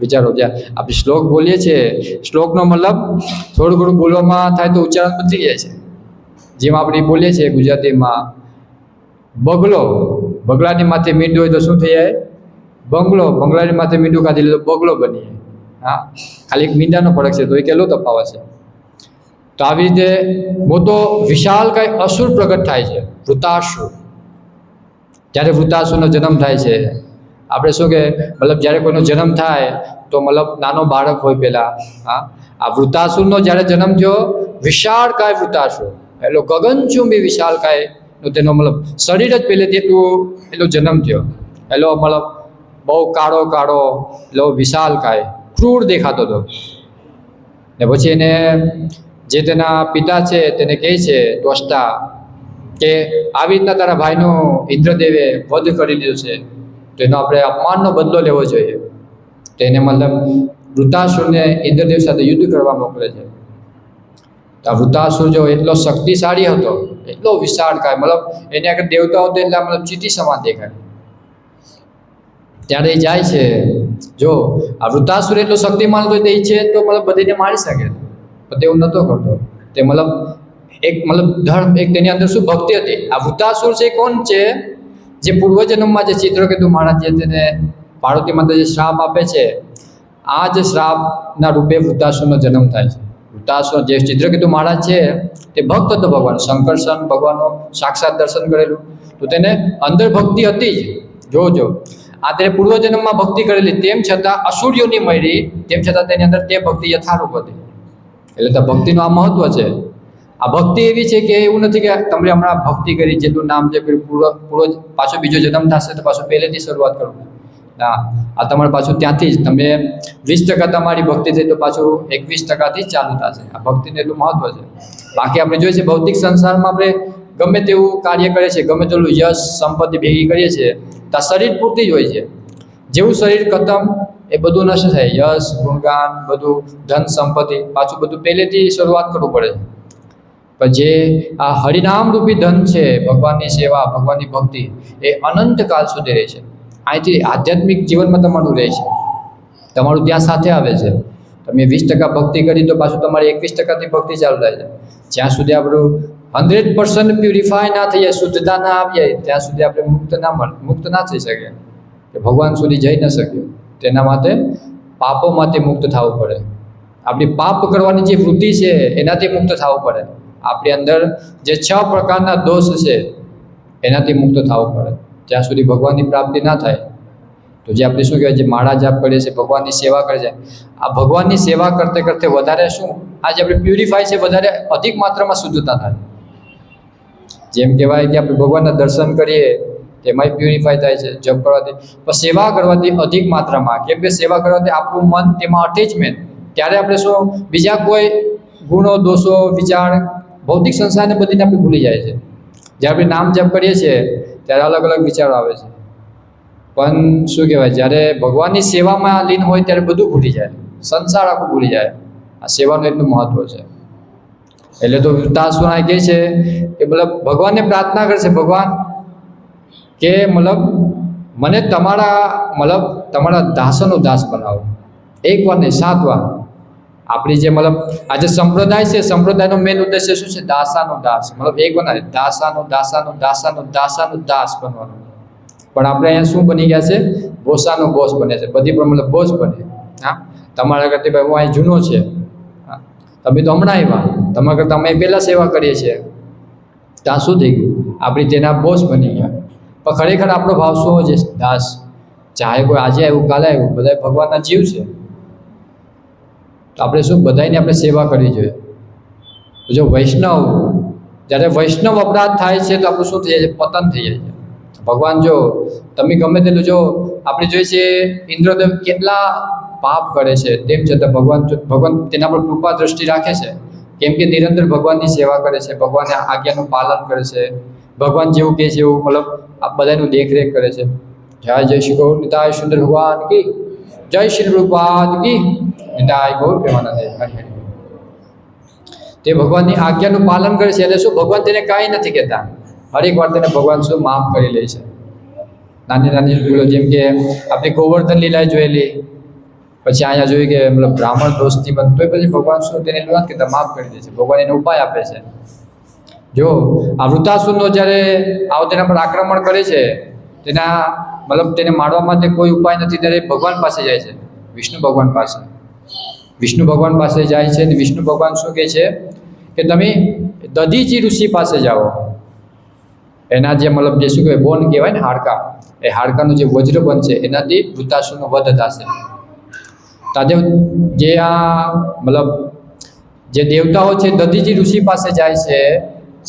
વિચારો, જ્યાં આપણે શ્લોક બોલીએ છીએ, શ્લોકનો મતલબ થોડું ઘણું બોલવામાં થાય તો ઉચ્ચારણ બદલી જાય છે. જેમ આપણે બોલીએ છીએ ગુજરાતીમાં બગલો, બગલાની માથે મીંડું હોય તો શું થઈ જાય, બંગલો, બંગલાની માથે મીંડું કાઢી લે તો બગલો બની જાય. હા, ખાલી એક મીંડાનો ફરક છે, તો એ કેટલો તફાવત છે. તો આવી રીતે મોટો વિશાળ કાંઈ અસુર પ્રગટ થાય છે, વૃતાસુર. જ્યારે વૃતાસુરનો જન્મ થાય છે, આપણે શું કે મતલબ જ્યારે કોઈનો જન્મ થાય તો મતલબ નાનો બાળક હોય પહેલાં, હા, આ વૃતાસુરનો જ્યારે જન્મ થયો, વિશાળ કાય વૃતાસુર, એટલો ગગનચુંબી વિશાળ કાયનો તેનો મતલબ શરીર જ પહેલેથી એટલો જન્મ થયો, એટલો મતલબ બહુ કાળો કાળો, એટલો વિશાળ કાય, ક્રૂર દેખાતો હતો. ને પછી એને જે તેના પિતા છે તેને કહે છે ત્વષ્ટા કે આવી રીતના તારા ભાઈનો ઇન્દ્રદેવે વધ કરી દીધો છે, તો એનો આપણે અપમાનનો બદલો લેવો જોઈએ. તો એને મતલબ વૃતાસુરને ઇન્દ્રદેવ સાથે યુદ્ધ કરવા મોકલે છે. તો આ વૃતાસુર જો એટલો શક્તિશાળી હતો, એટલો વિશાળ કાય, મતલબ એને આગળ દેવતાઓ તો એટલા મતલબ ચીટી સમાન દેખાય. ત્યારે એ જાય છે, જો આ વૃતાસુર એટલો શક્તિમાન હતો તે ઈચ્છે તો મતલબ બધીને મારી શકે, પણ તેવું નહોતો કરતો. તે મતલબ એક મતલબ ધર્મ, એક તેની અંદર શું ભક્તિ હતી. આ વૃતાસુર છે કોણ છે, જે પૂર્વજન્મમાં જે ચિત્રકેતુ મહારાજ જે તેને પાર્વતી માતા જે શ્રાપ આપે છે, આ જ શ્રાપના રૂપે વૃતાસુરનો જન્મ થાય છે. વૃતાસુર જે ચિત્રકેતુ મહારાજ છે તે ભક્ત હતો ભગવાન, શંકરસન ભગવાનનો સાક્ષાત દર્શન કરેલું, તો તેને અંદર ભક્તિ હતી જ. જોજો, આ તેને પૂર્વજન્મમાં ભક્તિ કરેલી, તેમ છતાં અસુર્યોની મળી, તેમ છતાં તેની અંદર તે ભક્તિ યથારૂપ હતી. એટલે તો ભક્તિનું આ મહત્વ છે. આ ભક્તિ એવી છે કે એવું નથી કે તમે હમણાં ભક્તિ કરી, જેટલું નામ છે પૂરો પાછો બીજો જન્મ થશે તો પાછું પહેલેથી શરૂઆત કરવું. ના, આ તમારે પાછું ત્યાંથી જ, તમે 20% તમારી ભક્તિ થઈ તો પાછું 21%થી જ ચાલુ થશે. આ ભક્તિને એટલું મહત્વ છે. બાકી આપણે જોઈએ છીએ ભૌતિક સંસારમાં આપણે ગમે તેવું કાર્ય કરીએ છીએ, ગમે તેટલું યશ સંપત્તિ ભેગી કરીએ છીએ, તો આ શરીર પૂરતી જ હોય છે. જેવું શરીર ખતમ એ બધું નષ્ટ થાય, યશ ગુણગાન બધું, ધન સંપત્તિ, પાછું બધું પહેલેથી શરૂઆત કરવું પડે. પણ જે આ હરિનામ રૂપી ધન છે, ભગવાનની સેવા, ભગવાનની ભક્તિ, એ અનંત કાળ સુધી રહે છે. અહીંથી આધ્યાત્મિક જીવનમાં તમારું રહે છે, તમારું ત્યાં સાથે આવે છે. તમે 20% ભક્તિ કરી તો પાછું તમારી 21%થી ભક્તિ ચાલુ થાય છે. જ્યાં સુધી આપણું 100% પ્યુરિફાય ના થઈ જાય, શુદ્ધતા ના આવી જાય, ત્યાં સુધી આપણે મુક્ત ના થઈ શકીએ, કે ભગવાન સુધી જઈ ન શકીએ. તેના માટે પાપોમાંથી મુક્ત થવું પડે. આપણી પાપ કરવાની જે વૃત્તિ છે એનાથી મુક્ત થવું પડે. આપણી અંદર જે 6 પ્રકારના દોષ છે એનાથી મુક્ત થવું પડે. જ્યાં સુધી ભગવાનની પ્રાપ્તિ ના થાય, તો જે આપણે શું કહેવાય, જે માળા જાપ કરીએ છીએ, ભગવાનની સેવા કરે છે, આ ભગવાનની સેવા કરતે કરતે વધારે શું આજે આપણે પ્યુરિફાય છે, વધારે અધિક માત્રામાં શુદ્ધતા થાય. જેમ કહેવાય કે આપણે ભગવાનના દર્શન કરીએ તેમાંય પ્યુરિફાય થાય છે જપ કરવાથી, પણ સેવા કરવાથી અધિક માત્રામાં. કેમ કે સેવા કરવાથી આપણું મન તેમાં અટેચમેન્ટ, ત્યારે આપણે શું બીજા કોઈ ગુણો દોષો વિચાર ભૌતિક સંસારને બધીને આપણે ભૂલી જાય છે. જ્યારે આપણે નામ જપ કરીએ છીએ ત્યારે અલગ અલગ વિચારો આવે છે, પણ શું કહેવાય, જ્યારે ભગવાનની સેવામાં લીન હોય ત્યારે બધું ભૂલી જાય, સંસાર આખું ભૂલી જાય. આ સેવાનું એટલું મહત્વ છે. એટલે તો વૃતાસુર કહે છે કે મતલબ ભગવાનને પ્રાર્થના કરશે, ભગવાન કે મતલબ મને તમારા દાસનો દાસ બનાવો. એક વાર નહીં, 7 વાર. આપણી જે મતલબ આજે સંપ્રદાય છે, સંપ્રદાયનો મેન ઉદ્દેશ્ય શું છે, દાસાનો દાસ. મતલબ એક વાર ના, દાસાનો દાસ બનવાનો. પણ આપણે અહીંયા શું બની ગયા છે, બોસાનો બોસ બને છે, બધી પણ મતલબ બોસ બને. હા, તમારા કરતી ભાઈ હું અહીં જૂનો છે, હા, તમે તો હમણાં આવ્યા, તમારા કરતાં અમે પહેલાં સેવા કરીએ છીએ, ત્યાં શું થઈ ગયું, આપણી તેના બોસ બની ગયા. પણ ખરેખર આપણો ભાવ શું હોય છે, દાસ. ચાહે કોઈ આજે આવ્યું કાલે આવ્યું, બધા ભગવાનના જીવ છે. તો આપણે શું બધાની આપણે સેવા કરવી જોઈએ. તો જો વૈષ્ણવ, જ્યારે વૈષ્ણવ અપરાધ થાય છે તો આપણું શું થઈ જાય છે, પતન થઈ જાય છે. ભગવાન જો તમે ગમે તેટલું જો આપણે જોઈએ છીએ, ઇન્દ્રદેવ કેટલા પાપ કરે છે, તેમ છતાં ભગવાન તેના પર કૃપા દ્રષ્ટિ રાખે છે, કેમ કે નિરંતર ભગવાનની સેવા કરે છે, ભગવાનની આજ્ઞાનું પાલન કરે છે, ભગવાન જેવું કહે છે એવું મતલબ આ બધાનું દેખરેખ કરે છે. જય જય શ્રી ગૌર નિતાય સુંદર ભગવાન કી જય, શ્રી પ્રભુપાદ કી નિતાય ગૌર પ્રેમાનંદ. તે ભગવાનની આજ્ઞાનું પાલન કરે છે એટલે શું ભગવાન તેને કાંઈ નથી કહેતા, હરેક વાર તેને ભગવાન શું માફ કરી લે છે. નાની નાની ભૂલો જેમ કે આપણે ગોવર્ધન લીલા જોયેલી, પછી અહીંયા જોયું કે મતલબ બ્રાહ્મણ દોસ્તી બંધ, તો પછી ભગવાન શું તેને એટલું નથી કહેતા, માફ કરી દે છે. ભગવાન એને ઉપાય આપે છે. જો આ વૃતાસુરનો જ્યારે આવો તેના પર આક્રમણ કરે છે, તેના મતલબ તેને મારવા માટે કોઈ ઉપાય નથી, ત્યારે ભગવાન પાસે જાય છે, વિષ્ણુ ભગવાન પાસે. વિષ્ણુ ભગવાન પાસે જાય છે અને વિષ્ણુ ભગવાન શું કહે છે કે તમે દધીચી ઋષિ પાસે જાઓ. એના જે મતલબ જે શું કહેવાય બોન કહેવાય ને હાડકા, એ હાડકાનું જે વજ્ર બનશે એનાથી વૃતાસુરનો વધ થશે. તાજે જે આ મતલબ જે દેવતાઓ છે દધીચી ઋષિ પાસે જાય છે,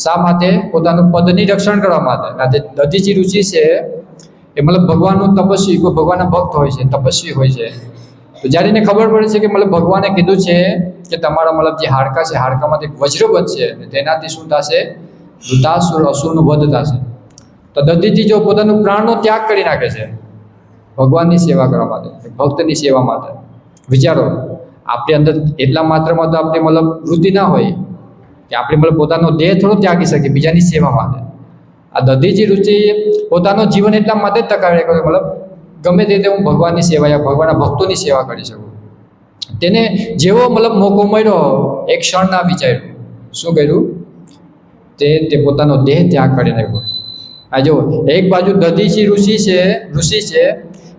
શા માટે? પોતાનું પદની રક્ષણ કરવા માટે. આ જે દધીચી ઋષિ છે એ મતલબ ભગવાનનું તપસ્વી, કોઈ ભગવાનના ભક્ત હોય છે, તપસ્વી હોય છે. તો જ્યારે એને ખબર પડે છે કે મતલબ ભગવાને કીધું છે કે તમારા મતલબ જે હાડકા છે હાડકામાંથી વજ્ર બનશે અને તેનાથી શું થશે? વૃતાસુર અસુરનું વધ થશે. તો દધીચી જો પોતાનું પ્રાણનો ત્યાગ કરી નાખે છે ભગવાનની સેવા કરવા માટે, ભક્તની સેવા માટે. વિચારો, આપણી અંદર એટલા માત્રામાં તો આપણે મતલબ વૃત્તિ ના હોય કે આપણે મતલબ પોતાનો દેહ થોડો ત્યાગી શકીએ બીજાની સેવા માટે. આ દધીચી ઋષિ પોતાનું જીવન એટલા માટે જ ટકાવી રાખ્યું મતલબ ગમે તે હું ભગવાનની સેવા યા ભગવાનના ભક્તોની સેવા કરી શકું. તેને જેવો મતલબ મોકો મળ્યો એક ક્ષણ ના વિચાર્યું, શું કર્યું? તે પોતાનો દેહ ત્યાગ કરી નાખ્યો. આ જો એક બાજુ દધીચી ઋષિ છે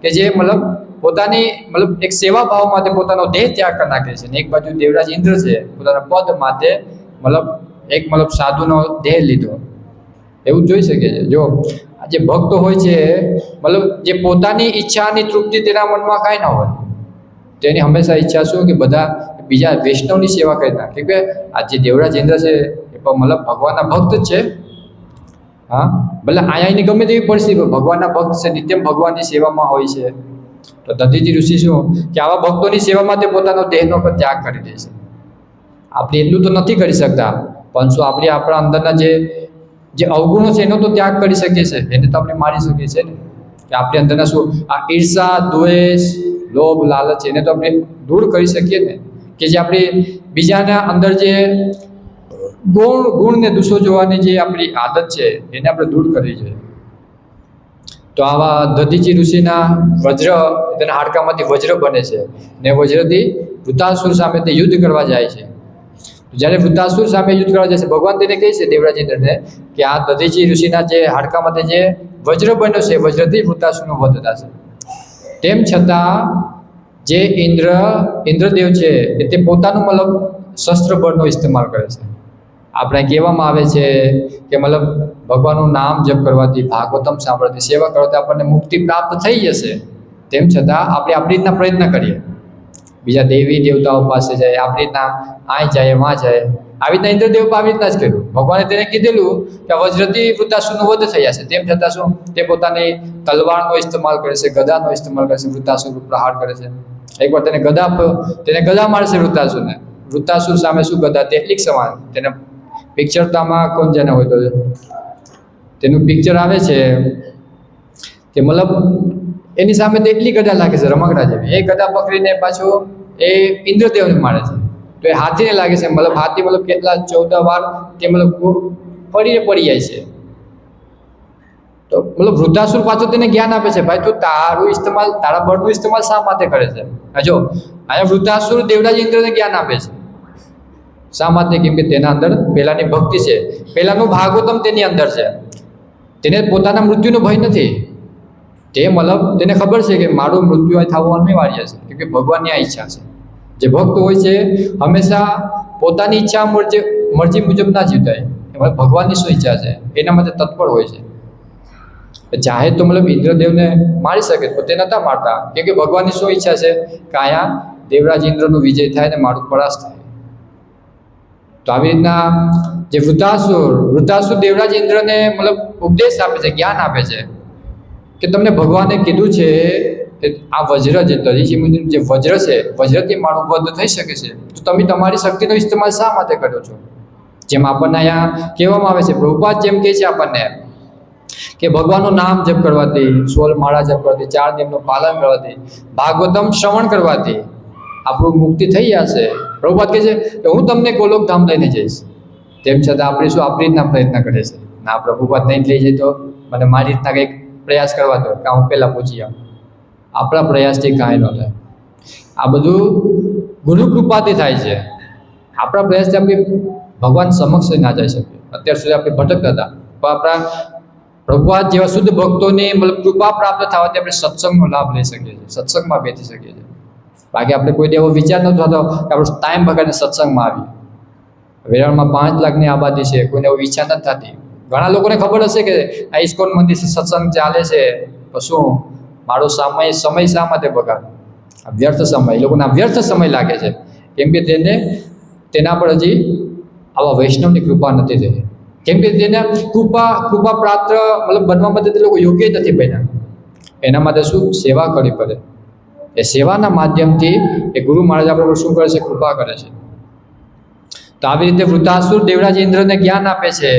કે જે મતલબ પોતાની મતલબ એક સેવા ભાવ માટે પોતાનો દેહ ત્યાગ કરી નાખે છે, અને એક બાજુ દેવરાજ ઇન્દ્ર છે પોતાના પદ માટે મતલબ એક મતલબ સાધુનો દેહ લીધો. એવું જોઈ શકે છે. જો આ જે ભક્ત હોય છે મતલબ જે પોતાની ઈચ્છાની તૃપ્તિ તેના મનમાં કાંઈ ના હોય, તેની હંમેશા ઈચ્છા શું કે બધા બીજા વૈષ્ણવની સેવા કરી નાખે. કેમ કે આ જે દેવરાજ ઇન્દ્ર છે એ પણ મતલબ ભગવાનના ભક્ત જ છે. હા, ભલે અહીંયાની ગમે તેવી પરિસ્થિતિ ભગવાનના ભક્ત છે, નિત્યમ ભગવાનની સેવામાં હોય છે. તો દધીચી ઋષિ શું કે આવા ભક્તોની સેવામાં તે પોતાનો દેહનો પણ ત્યાગ કરી દે છે. આપણે એટલું તો નથી કરી શકતા, પણ શું આપણે આપણા અંદરના જે અવગુણો છે એનો તો ત્યાગ કરી શકીએ છીએ, એને તો આપણે મારી શકીએ છીએ ને. કે આપણી અંદરના શું આ ઈર્ષા, દ્વેષ, લોભ, લાલચ એને તો આપણે દૂર કરી શકીએ ને. કે જે આપણે બીજાના અંદર જે ગુણ ને દોષો જોવાની જે આપણી આદત છે એને આપણે દૂર કરવી જોઈએ. તો આવા દધીચી ઋષિના વજ્ર, તેના હાડકામાંથી વજ્ર બને છે ને વજ્રથી વૃતાસુર સામે તે યુદ્ધ કરવા જાય છે. જ્યારે વૃતાસુર સામે યુદ્ધ કરવા જાય છે ભગવાન તેને કહે છે દેવરાજ ઇન્દ્રને કે આ દધીચી ઋષિના જે હાડકામાંથી જે વજ્ર બન્યો છે વજ્રથી વૃતાસુરનો વધ થશે. તેમ છતાં જે ઇન્દ્રદેવ છે તે પોતાનું મતલબ શસ્ત્ર બળનો ઇસ્તેમાલ કરે છે. આપણે કહેવામાં આવે છે કે મતલબ ભગવાનનું નામ જપ કરવાથી, ભાગવતમ સાંભળવાથી, સેવા કરવાથી આપણને મુક્તિ પ્રાપ્ત થઈ જશે. તેમ છતાં આપણે આપણી રીતના પ્રયત્ન કરીએ, બીજા દેવી દેવતાઓ પાસે જાય, આપણી રીતના અહીં જાય વાં જાય. આવી રીતના ઇન્દ્રદેવ આવી રીતના જ કર્યું. ભગવાને તેને કીધેલું કે વજ્રથી વૃતાસુરનો વધ થઈ જશે. તેમ છતાં શું તે પોતાની તલવારનો ઇસ્તેમાલ કરે છે, ગદાનો ઇસ્તેમાલ કરે છે, વૃતાસુર ઉપર પ્રહાર કરે છે. એકવાર તેને ગદા મારશે વૃતાસુરને. વૃતાસુર સામે શું ગદા તેટલી સમાન. તેને પિક્ચર તો આમાં કોણ જાણે હોય તો તેનું પિક્ચર આવે છે કે મતલબ એની સામે તો એટલી ગદા લાગે છે રમકડા જેવી. એ ગદા પકડીને પાછો એ ઇન્દ્રદેવને મારે છે. તો એ હાથીને લાગે છે, મતલબ હાથી મતલબ કેટલા 14 વાર તે મતલબ પડી જાય છે. તો મતલબ વૃદ્ધાસુર પાછો તેને જ્ઞાન આપે છે, ભાઈ તું તારા બળનું ઇસ્તેમાલ શા માટે કરે છે? જો અહીંયા વૃદ્ધાસુર દેવરાજ ઇન્દ્રને જ્ઞાન આપે છે. શા માટે? કેમ કે તેના અંદર પહેલાની ભક્તિ છે, પહેલાનું ભાગવતમ તેની અંદર છે. તેને પોતાના મૃત્યુનો ભય નથી. તે મતલબ તેને ખબર છે કે મારું મૃત્યુ થવું અનિવાર્ય છે, કેમ કે ભગવાનની આ ઈચ્છા છે. જે ભક્ત હોય છે હંમેશા પોતાની ઈચ્છા મરજી મુજબ ના જીવતા, એમાં ભગવાનની શું ઈચ્છા છે એના માટે તત્પર હોય છે. ચાહે તો મતલબ ઇન્દ્રદેવને મારી શકે તો તે નહોતા મારતા, કેમ કે ભગવાનની શું ઈચ્છા છે કે અહીંયા દેવરાજ ઇન્દ્રનો વિજય થાય ને મારું પરાસ્ત થાય. તો આવી રીતના જે વૃતાસુર દેવરાજ ઇન્દ્રને મતલબ ઉપદેશ આપે છે, જ્ઞાન આપે છે કે તમને ભગવાને કીધું છે આ વજ્ર જે દધીચી મુનિનું જે વજ્ર છે, વજ્રથી મારું વધ થઈ શકે છે, તો તમે તમારી શક્તિનો ઇસ્તેમાલ શા માટે કરો છો? જેમ આપણને અહીંયા કહેવામાં આવે છે, પ્રભુપાદ જેમ કહે છે આપણને કે ભગવાનનું નામ જપ કરવાથી, 16 માળા જપ કરવાથી, 4 નિયમનું પાલન કરવાથી, ભાગવતમ શ્રવણ કરવાથી આપણું મુક્તિ થઈ જશે. પ્રભુપાદ કહે છે કે હું તમને ગોલોકધામ લઈને જઈશ. તેમ છતાં આપણે શું આપણી રીતના પ્રયત્ન કરે છે? ના, પ્રભુપાદ નહીં લઈ જાય તો મને મારી રીતના કંઈક પ્રયાસ કરવા દો કે હું પહેલાં પહોંચી આવું. આપણા પ્રયાસથી કાંઈ ન થાય. આ બધું ગુરુ કૃપાથી થાય છે. આપણા પ્રયાસથી આપણે ભગવાન સમક્ષ ના જઈ શકીએ. અત્યાર સુધી આપણે ભટકતા હતા, પણ આપણા પ્રભુપાદ જેવા શુદ્ધ ભક્તોની મતલબ કૃપા પ્રાપ્ત થવાથી આપણે સત્સંગનો લાભ લઈ શકીએ છીએ, સત્સંગમાં બેસી શકીએ છીએ. બાકી આપણે કોઈ એવો વિચાર નતો થતો કે આપણો ટાઈમ બગાડીને સત્સંગમાં આવીએ. વેરાવળમાં 5 લાખની આબાદી છે, કોઈને એવો વિચાર નથી થતી. ઘણા લોકોને ખબર હશે કે આ ઇસ્કોન મંદિર સત્સંગ ચાલે છે, તો શું મારો સમય શા માટે બગાડ? આ વ્યર્થ સમય, એ લોકોને આ વ્યર્થ સમય લાગે છે, કેમ કે તેના પર હજી આવા વૈષ્ણવની કૃપા નથી થઈ. કેમ કે તેને કૃપા પ્રાપ્ત મતલબ બનવા માટે તે લોકો યોગ્ય નથી બન્યા. એના માટે શું સેવા કરવી પડે. એ સેવાના માધ્યમથી એ ગુરુ મહારાજ આપણે શું કરે છે? કૃપા કરે છે. તો આવી રીતે વૃત્તાસુર દેવરાજ ઇન્દ્રને જ્ઞાન આપે છે,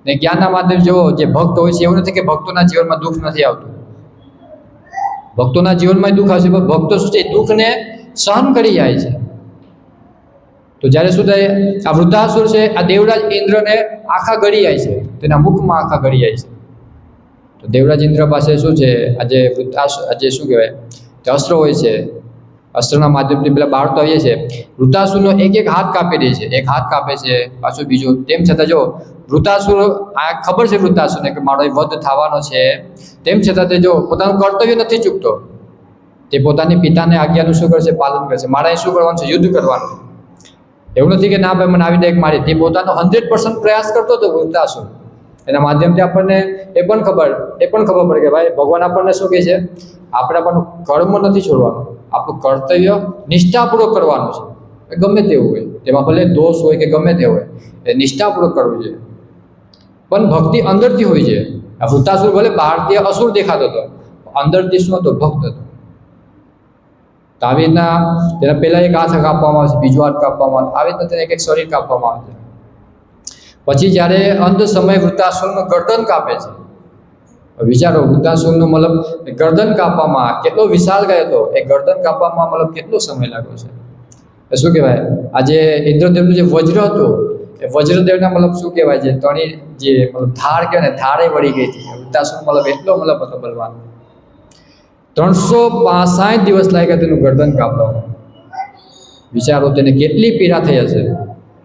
ને જ્ઞાનના માધ્યમ જો જે ભક્ત હોય છે, એવું નથી કે ભક્તોના જીવનમાં દુઃખ નથી આવતું. ભક્તોના જીવનમાં દુઃખ આવશે, પણ ભક્તો શું છે? દુઃખને સહન કરી જાય છે. તો જ્યારે શું થાય? આ વૃદ્ધાસુર છે, આ દેવરાજ ઇન્દ્રને આખા ગળી જાય છે, તેના મુખમાં આખા ગળી જાય છે. તો દેવરાજ ઇન્દ્ર પાસે શું છે? આજે શું કહેવાય? તે અસ્ત્ર હોય છે. અસ્ત્રના માધ્યમથી પેલા બાળતો આવીએ છે. વૃત્તાસુરનો એક હાથ કાપી દે છે, એક હાથ કાપે છે, પાછો બીજો. તેમ છતાં જો વૃત્તાસુર, આ ખબર છે વૃત્તાસુરને કે મારો વધ થવાનો છે, તેમ છતાં તે જો પોતાનું કર્તવ્ય નથી ચૂકતો. તે પોતાની પિતાને આજ્ઞાનું શું કરશે? પાલન કરશે. મારે શું કરવાનું છે? યુદ્ધ કરવાનું. એવું નથી કે ના ભાઈ મને આવી દે મારી. તે પોતાનો 100% પ્રયાસ કરતો હતો વૃત્તાસુર. એના માધ્યમથી આપણને એ પણ ખબર પડે કે ભાઈ ભગવાન આપણને શું કહે છે? આપણે આપણું કર્મ નથી છોડવાનું, આપણું કર્તવ્ય નિષ્ઠાપૂર્વક કરવાનું છે. ગમે તેવું હોય, તેમાં ભલે દોષ હોય કે ગમે તે હોય, એ નિષ્ઠાપૂર્વક કરવું છે. પણ ભક્તિ અંદરથી હોય છે. આ વૃત્તાસુર ભલે બહારથી અસુર દેખાતો હતો, અંદરથી શું હતો? ભક્ત હતો. તો આવી રીતના તેના પહેલાં એક હાથ કાપવામાં આવે છે, બીજો હાથ કાપવામાં આવે, આવી રીતના તેને એક શરીર કાપવામાં આવે છે. પછી જ્યારે અંત સમય વૃત્તાસુરનું ગરદન કાપે છે. વિચારો, વૃત્તાસુરનું મતલબ ગરદન કાપવામાં કેટલો વિશાળ ગયો હતો, એ ગરદન કાપવામાં મતલબ કેટલો સમય લાગ્યો છે. એ શું કહેવાય? આજે ઇન્દ્રદેવનું જે વજ્ર હતું, એ વજ્રદેવના મતલબ શું કહેવાય? જે તણી જે મતલબ ધાર કહેવાય ને, ધારે વળી ગઈ હતી. વૃત્તાસુર મતલબ એટલો મતલબ હતો બલવાન. 365 દિવસ લાગ્યા તેનું ગરદન કાપવામાં. વિચારો, તેને કેટલી પીડા થઈ હશે.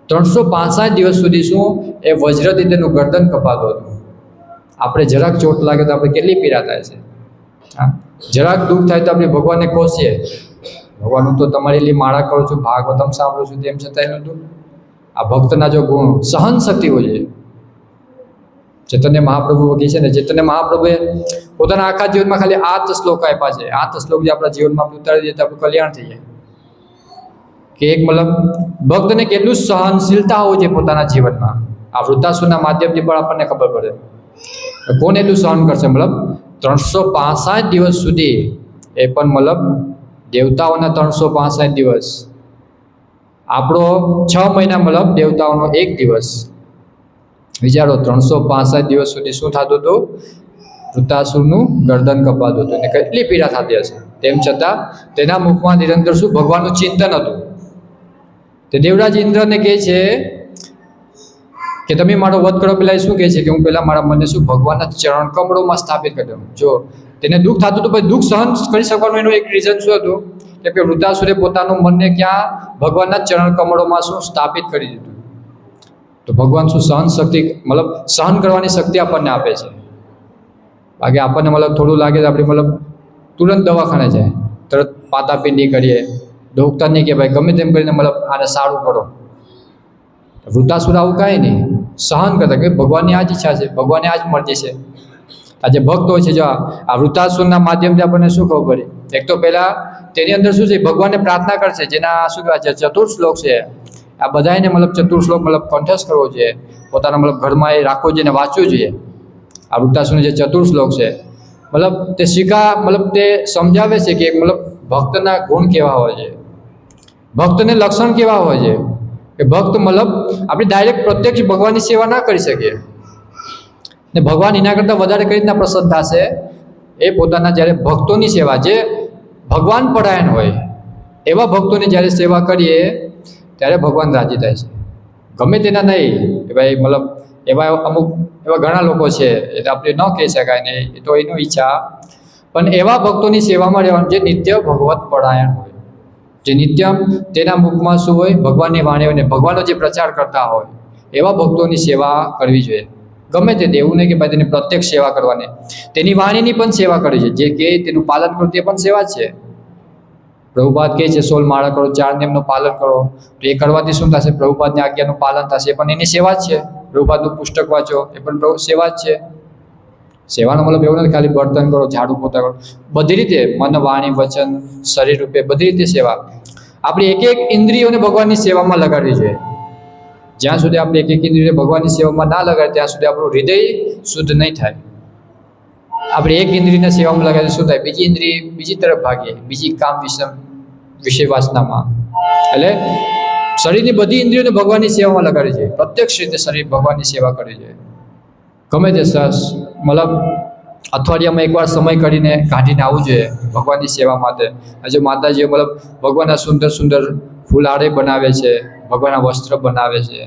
365 દિવસ સુધી શું એ વજ્રથી તેનું ગરદન કપાતું હતું. આપણે જરાક ચોટ લાગે તો આપણે કેટલી પીડા થાય છે. હા, જરાક દુઃખ થાય તો આપણે ભગવાનને કોસીએ, ભગવાન હું તો તમારી ਲਈ માળા કરું છું, ભાગવતમ સાંભળું છું, તેમ છતાં એનું દુઃખ. આ ભક્તના જો ગુણ, સહન શક્તિ હોય છે. ચૈતન્ય મહાપ્રભુ કહે છે ને, ચૈતન્ય મહાપ્રભુએ પોતાના આખા જીવનમાં ખાલી 8 શ્લોક આપ્યા છે. 8 શ્લોક જે આપણા જીવનમાં ઉતારી દઈએ તો આપણું કલ્યાણ થઈ જાય. કે એક મતલબ ભક્તને કેટલું સહનશીલતા હોવું છે પોતાના જીવનમાં. આ વૃત્તાસુરના માધ્યમથી પણ આપણને ખબર પડે કોણ એટલું સહન કરશે. મતલબ 365 દિવસ સુધી, એ પણ મતલબ દેવતાઓના 365 દિવસ, આપણો 6 મહિના મતલબ દેવતાઓનો 1 દિવસ. વિચારો, 365 દિવસ સુધી શું થતું હતું? વૃત્તાસુરનું ગરદન કપાતું હતું, ને કેટલી પીડા થતી હશે. તેમ છતાં તેના મુખમાં નિરંતર શું? ભગવાનનું ચિંતન હતું. તે દેવરાજ ઇન્દ્રને કહે છે કે તમે મારો વધ કરો. પહેલાં શું કહે છે કે હું પહેલાં મારા મને શું ભગવાનના ચરણ કમળોમાં સ્થાપિત કરી દઉં. જો તેને દુઃખ થતું હતું, પછી દુઃખ સહન કરી શકવાનું એનું એક રીઝન શું હતું? કે વૃત્તાસુરે પોતાનું મનને ક્યાં? ભગવાનના ચરણ કમળોમાં શું સ્થાપિત કરી દીધું. તો ભગવાન શું સહન શક્તિ, મતલબ સહન કરવાની શક્તિ આપણને આપે છે. બાકી આપણને મતલબ થોડું લાગે તો આપણે મતલબ તુરંત દવાખાને જાય, તરત પાતાપિંડી કરીએ, ડૉક્ટર નહીં કે ભાઈ ગમે તેમ કરીને મતલબ આને સારું કરો. વૃત્તાસુર આવું કાંઈ નહીં, સહન કરતા કે ભગવાનની આ જ ઈચ્છા છે, ભગવાનની આ જ મરજી છે. આ જે ભક્ત હોય છે, જો આ વૃત્તાસુરના માધ્યમથી આપણને શું ખબર પડી? એક તો પહેલાં તેની અંદર શું છે? ભગવાનને પ્રાર્થના કરશે, જેના શું કહેવાય છે 4 શ્લોક છે. આ બધાને મતલબ 4 શ્લોક મતલબ કંઠસ્થ કરવો જોઈએ, પોતાના મતલબ ઘરમાં એ રાખવો જોઈએ ને વાંચવું જોઈએ. આ વૃત્તાસુરના જે 4 શ્લોક છે, મતલબ તે તે સમજાવે છે કે મતલબ ભક્તના ગુણ કેવા હોય છે, ભક્તને લક્ષણ કેવા હોય છે કે ભક્ત મતલબ આપણે ડાયરેક્ટ પ્રત્યક્ષ ભગવાનની સેવા ના કરી શકીએ ને ભગવાન એના કરતાં વધારે કઈ રીતના પ્રસન્ન થશે એ પોતાના જ્યારે ભક્તોની સેવા, જે ભગવાન પરાયણ હોય એવા ભક્તોની જ્યારે સેવા કરીએ ત્યારે ભગવાન રાજી થાય છે. ગમે તેના નહીં કે ભાઈ મતલબ એવા અમુક એવા ઘણા લોકો છે એટલે આપણે ન કહી શકાય ને એ તો એનું ઈચ્છા, પણ એવા ભક્તોની સેવામાં રહેવાનું જે નિત્ય ભગવત પરાયણ હોય, જે નિત્યમ તેના મુખમાં શું હોય, ભગવાનની વાણી હોય ને ભગવાનનો જે પ્રચાર કરતા હોય એવા ભક્તોની સેવા કરવી જોઈએ. ગમે તે એવું નહીં કે ભાઈ તેની પ્રત્યક્ષ સેવા કરવાની, તેની વાણીની પણ સેવા કરવી છે, જે કે તેનું પાલન કરવું તે પણ સેવા છે. પ્રભુપાદ કહે છે 16 માળા કરો, 4 નિયમનું પાલન કરો, તો એ કરવાથી શું થશે? પ્રભુપાદની આજ્ઞાનું પાલન થશે, એ પણ એની સેવા જ છે. પ્રભુપાદનું પુસ્તક વાંચો, એ પણ સેવા જ છે. સેવાનો મતલબ એવું નથી ખાલી બર્તન કરો, ઝાડુ પોતા કરો, બધી રીતે મન, વાણી, વચન, શરીર રૂપે બધી રીતે સેવા. આપણી એક એક ઇન્દ્રિયોને ભગવાનની સેવામાં લગાડવી જોઈએ. જ્યાં સુધી આપણે એક એક ઇન્દ્રિય ભગવાનની સેવામાં ના લગાડે ત્યાં સુધી આપણું હૃદય શુદ્ધ નહીં થાય. આપણે એક ઇન્દ્રિયના સેવામાં લગાડીએ શું થાય? બીજી ઇન્દ્રિય બીજી તરફ ભાગીએ, બીજી કામ વિષય વાસનામાં. એટલે શરીરની બધી ઇન્દ્રિયોને ભગવાનની સેવામાં લગાડવી જોઈએ. પ્રત્યક્ષ રીતે શરીર ભગવાનની સેવા કરવી જોઈએ. ગમે તે મતલબ અઠવાડિયામાં એકવાર સમય કાઢીને આવવું જોઈએ ભગવાનની સેવા માટે. હજુ માતાજીઓ મતલબ ભગવાનના સુંદર સુંદર ફૂલહારે બનાવે છે, ભગવાનના વસ્ત્ર બનાવે છે,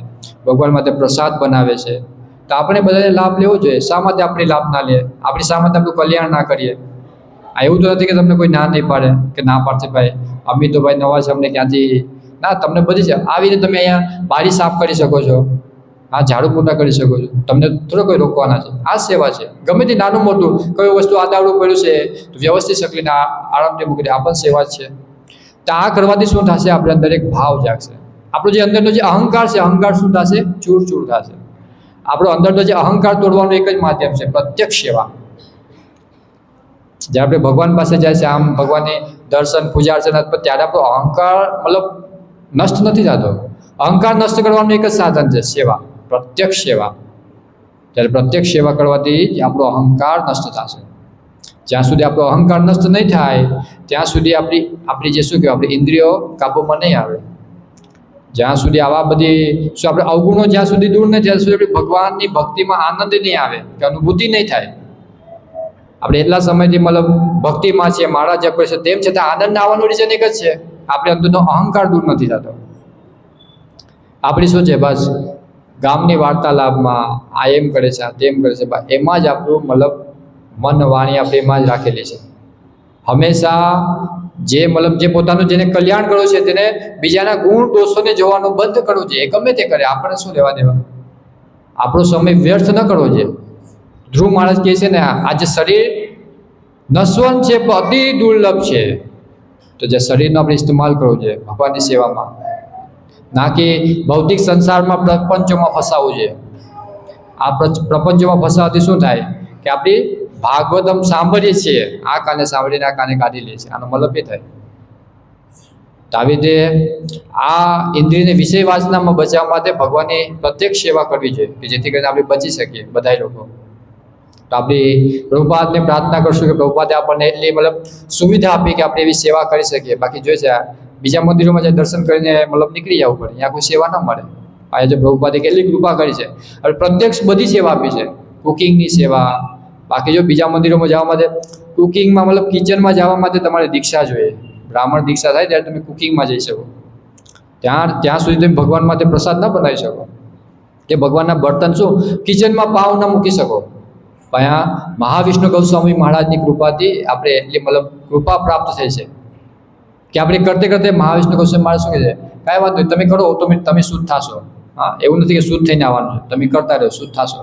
ભગવાન માટે પ્રસાદ બનાવે છે, તો આપણે બધાને લાભ લેવો જોઈએ. શા માટે આપણે લાભ ના લઈએ? આપણે શા માટે આપણું કલ્યાણ ના કરીએ? આ એવું તો નથી કે તમને કોઈ ના નહીં પાડે કે ના પાડશે ભાઈ અમે તો ભાઈ નવા છે, અમને ક્યાંથી ના, તમને બધી છે. આવીને તમે અહીંયા બારી સાફ કરી શકો છો, હા ઝાડુ પોતા કરી શકો છો, તમને થોડો કોઈ રોકવાના છે. આ સેવા છે. ગમે તે નાનું મોટું કોઈ વસ્તુ આદાવડું પડ્યું છે તો વ્યવસ્થિત શકલીને આરામથી મૂકી દે, આ પણ સેવા જ છે. તો આ કરવાથી શું થશે? આપણે અંદર એક ભાવ જાગશે. આપણો જે અંદરનો જે અહંકાર છે, અહંકાર શું થશે? ચૂર ચૂર થશે. આપણો અંદરનો જે અહંકાર તોડવાનું એક જ માધ્યમ છે પ્રત્યક્ષ સેવા. જ્યારે આપણે ભગવાન પાસે જાય છે, આમ ભગવાનની દર્શન પૂજા અર્ચના, ત્યારે આપણો અહંકાર મતલબ નષ્ટ નથી થતો. અહંકાર નષ્ટ કરવાનું એક જ સાધન છે સેવા, પ્રત્યક્ષ સેવા. ત્યારે પ્રત્યક્ષ સેવા કરવાથી જ આપણો અહંકાર નષ્ટ થશે. જ્યાં સુધી આપણો અહંકાર નષ્ટ નહીં થાય ત્યાં સુધી આપણી જે શું કહેવાય આપણી ઇન્દ્રિયો કાબૂમાં નહીં આવે. જ્યાં સુધી આવા બધી શું આપણે અવગુણો જ્યાં સુધી દૂર નહીં ત્યાં સુધી આપણે ભગવાનની ભક્તિમાં આનંદ નહીં આવે કે અનુભૂતિ નહીં થાય. આપણે એટલા સમયથી મતલબ ભક્તિમાં છે, માળા જપ છે, તેમ છતાં આનંદ આવવાનું રીઝન એક જ છે, આપણે અંદરનો અહંકાર દૂર નથી થતો. આપણી શું છે બસ ગામની વાર્તાલાપમાં આ એમ કરે છે, આ તેમ કરે છે, એમાં જ આપણું મતલબ મન વાણી આપણે એમાં જ રાખેલી છે. હંમેશા જે પોતાનું જેને કલ્યાણ કરવું છે તેને બીજાના ગુણ દોષોને જોવાનું બંધ કરવું જોઈએ. ગમે તે કરે, આપણે શું લેવા દેવા? આપણો સમય વ્યર્થ ન કરવો જોઈએ. ધ્રુવ મહારાજ કહે છે ને, આજે શરીર નશ્વર છે પણ અતિ દુર્લભ છે, તો જે શરીરનો આપણે ઇસ્તેમાલ કરવો જોઈએ ભગવાનની સેવામાં, ના કે ભૌતિક સંસારમાં પ્રપંચોમાં ફસાવવું જોઈએ. આ પ્રપંચોમાં ફસાવાથી શું થાય કે આપણી ભાગવતમ સાંભળીએ છીએ, આ કાને સાંભળીને આ કાને કાઢી લે છે. આનો મતલબ એ થાય. તો આવી રીતે આ ઇન્દ્રિયને વિષય વાસનામાં બચાવવા માટે ભગવાનની પ્રત્યક્ષ સેવા કરવી જોઈએ કે જેથી કરીને આપણે બચી શકીએ બધા લોકો. તો આપણી પ્રભુપાદને પ્રાર્થના કરશું કે પ્રભુપાદે આપણને એટલી મતલબ સુવિધા આપી કે આપણે એવી સેવા કરી શકીએ. બાકી જોઈએ છે બીજા મંદિરોમાં જે દર્શન કરીને મતલબ નીકળી જવું પડે, અહીંયા કોઈ સેવા ન મળે. આજે પ્રભુપાદે કેટલી કૃપા કરી છે, હવે પ્રત્યક્ષ બધી સેવા આપી છે. કુકિંગની સેવા, બાકી જો બીજા મંદિરોમાં જવા માટે કુકિંગમાં મતલબ કિચનમાં જવા માટે તમારે દીક્ષા જોઈએ. બ્રાહ્મણ દીક્ષા થાય ત્યારે તમે કુકિંગમાં જઈ શકો. ત્યાં સુધી તમે ભગવાન માટે પ્રસાદ ન બનાવી શકો કે ભગવાનના બર્તન શું કિચનમાં પાવ ન મૂકી શકો. અહીંયા મહાવિષ્ણુ ગૌસ્વામી મહારાજની કૃપાથી આપણે એટલી મતલબ કૃપા પ્રાપ્ત થઈ છે કે આપણે કરતે કરતે મહાવિષ્ણુ ગૌસ્વામી મહારાજ શું કહે છે, કાંઈ વાંધો નહીં, તમે કરો તો તમે શુદ્ધ થશો. હા, એવું નથી કે શુદ્ધ થઈને આવવાનું છે, તમે કરતા રહો શુદ્ધ થશો.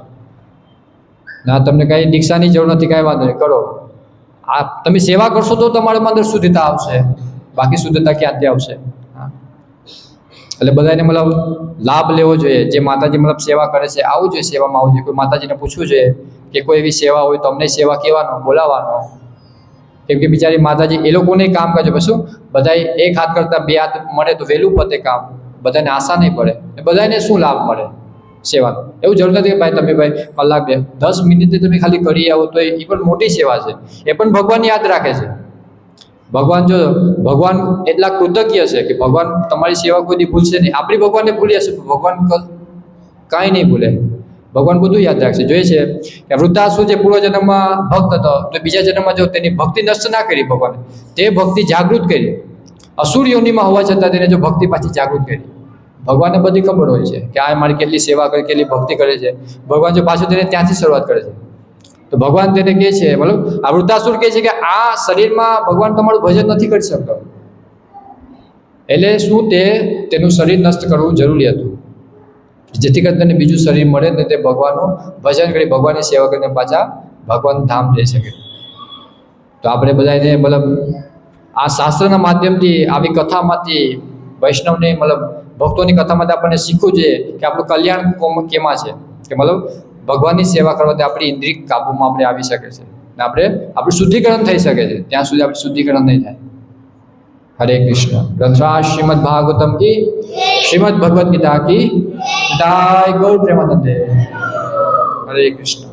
ના, તમને કાંઈ દીક્ષાની જરૂર નથી, કાંઈ વાંધો નહીં, કરો. આ તમે સેવા કરશો તો તમારામાં અંદર શુદ્ધતા આવશે, બાકી શુદ્ધતા ક્યાંથી આવશે? હા, એટલે બધાને મતલબ લાભ લેવો જોઈએ. જે માતાજી મતલબ સેવા કરે છે આવવું જોઈએ, સેવામાં આવવું જોઈએ. કોઈ માતાજીને પૂછવું જોઈએ કે કોઈ એવી સેવા હોય તો અમને સેવા કહેવાનો, બોલાવવાનો. કેમ કે બિચારી માતાજી એ લોકોને કામ કરે છે. શું બધાએ એક હાથ કરતાં બે હાથ મળે તો વહેલું પતે કામ, બધાને આશા નહીં પડે, બધાને શું લાભ મળે? સેવાનું. એવું જરૂર નથી કે ભાઈ તમે ભાઈ કલાક 10 મિનિટે તમે ખાલી કરી આવો તો એ પણ મોટી સેવા છે. એ પણ ભગવાન યાદ રાખે છે. ભગવાન એટલા કૃતજ્ઞ છે કે ભગવાન તમારી સેવા કોઈ દી ભૂલશે નહીં. આપણી ભગવાનને ભૂલી હશે પણ ભગવાન કાંઈ નહીં ભૂલે. ભગવાન બધું યાદ રાખશે. જોઈએ છે કે વૃદ્ધાસુર જે પૂર્વજન્મમાં ભક્ત હતો તો બીજા જન્મમાં જો તેની ભક્તિ નષ્ટ ના કરી ભગવાને, તે ભક્તિ જાગૃત કરી. અસુર યોનિમાં હોવા છતાં તેને જો ભક્તિ પાછી જાગૃત કરી. ભગવાનને બધી ખબર હોય છે કે આ મારી કેટલી સેવા કરે, કેટલી ભક્તિ કરે છે. ભગવાન જો પાછું તેને ત્યાંથી શરૂઆત કરે છે. તો ભગવાન તેને કહે છે, મતલબ આ વૃદ્ધાસુર કહે છે કે આ શરીરમાં ભગવાન તમારું ભજન નથી કરી શકતો. એટલે શું તેનું શરીર નષ્ટ કરવું જરૂરી હતું, જેથી કરીને તેને બીજું શરીર મળે ને તે ભગવાનનું ભજન કરી, ભગવાનની સેવા કરીને પાછા ભગવાન ધામ જઈ શકે. તો આપણે બધાને મતલબ આ શાસ્ત્રના માધ્યમથી, આવી કથામાંથી, વૈષ્ણવની મતલબ ભક્તોની કથામાંથી આપણને શીખવું જોઈએ કે આપણું કલ્યાણ કેમાં છે, કે મતલબ ભગવાનની સેવા કરવાથી આપણી ઇન્દ્રિય કાબૂમાં આપણે આવી શકે છે ને આપણું શુદ્ધિકરણ થઈ શકે છે. ત્યાં સુધી આપણે શુદ્ધિકરણ નહીં થાય. હરે કૃષ્ણ. ગ્રંથરાજ શ્રીમદ ભાગવતમ કી, શ્રીમદ ભગવદ ગીતા કી, જય ગૌર પ્રેમાનંદે. હરે કૃષ્ણ.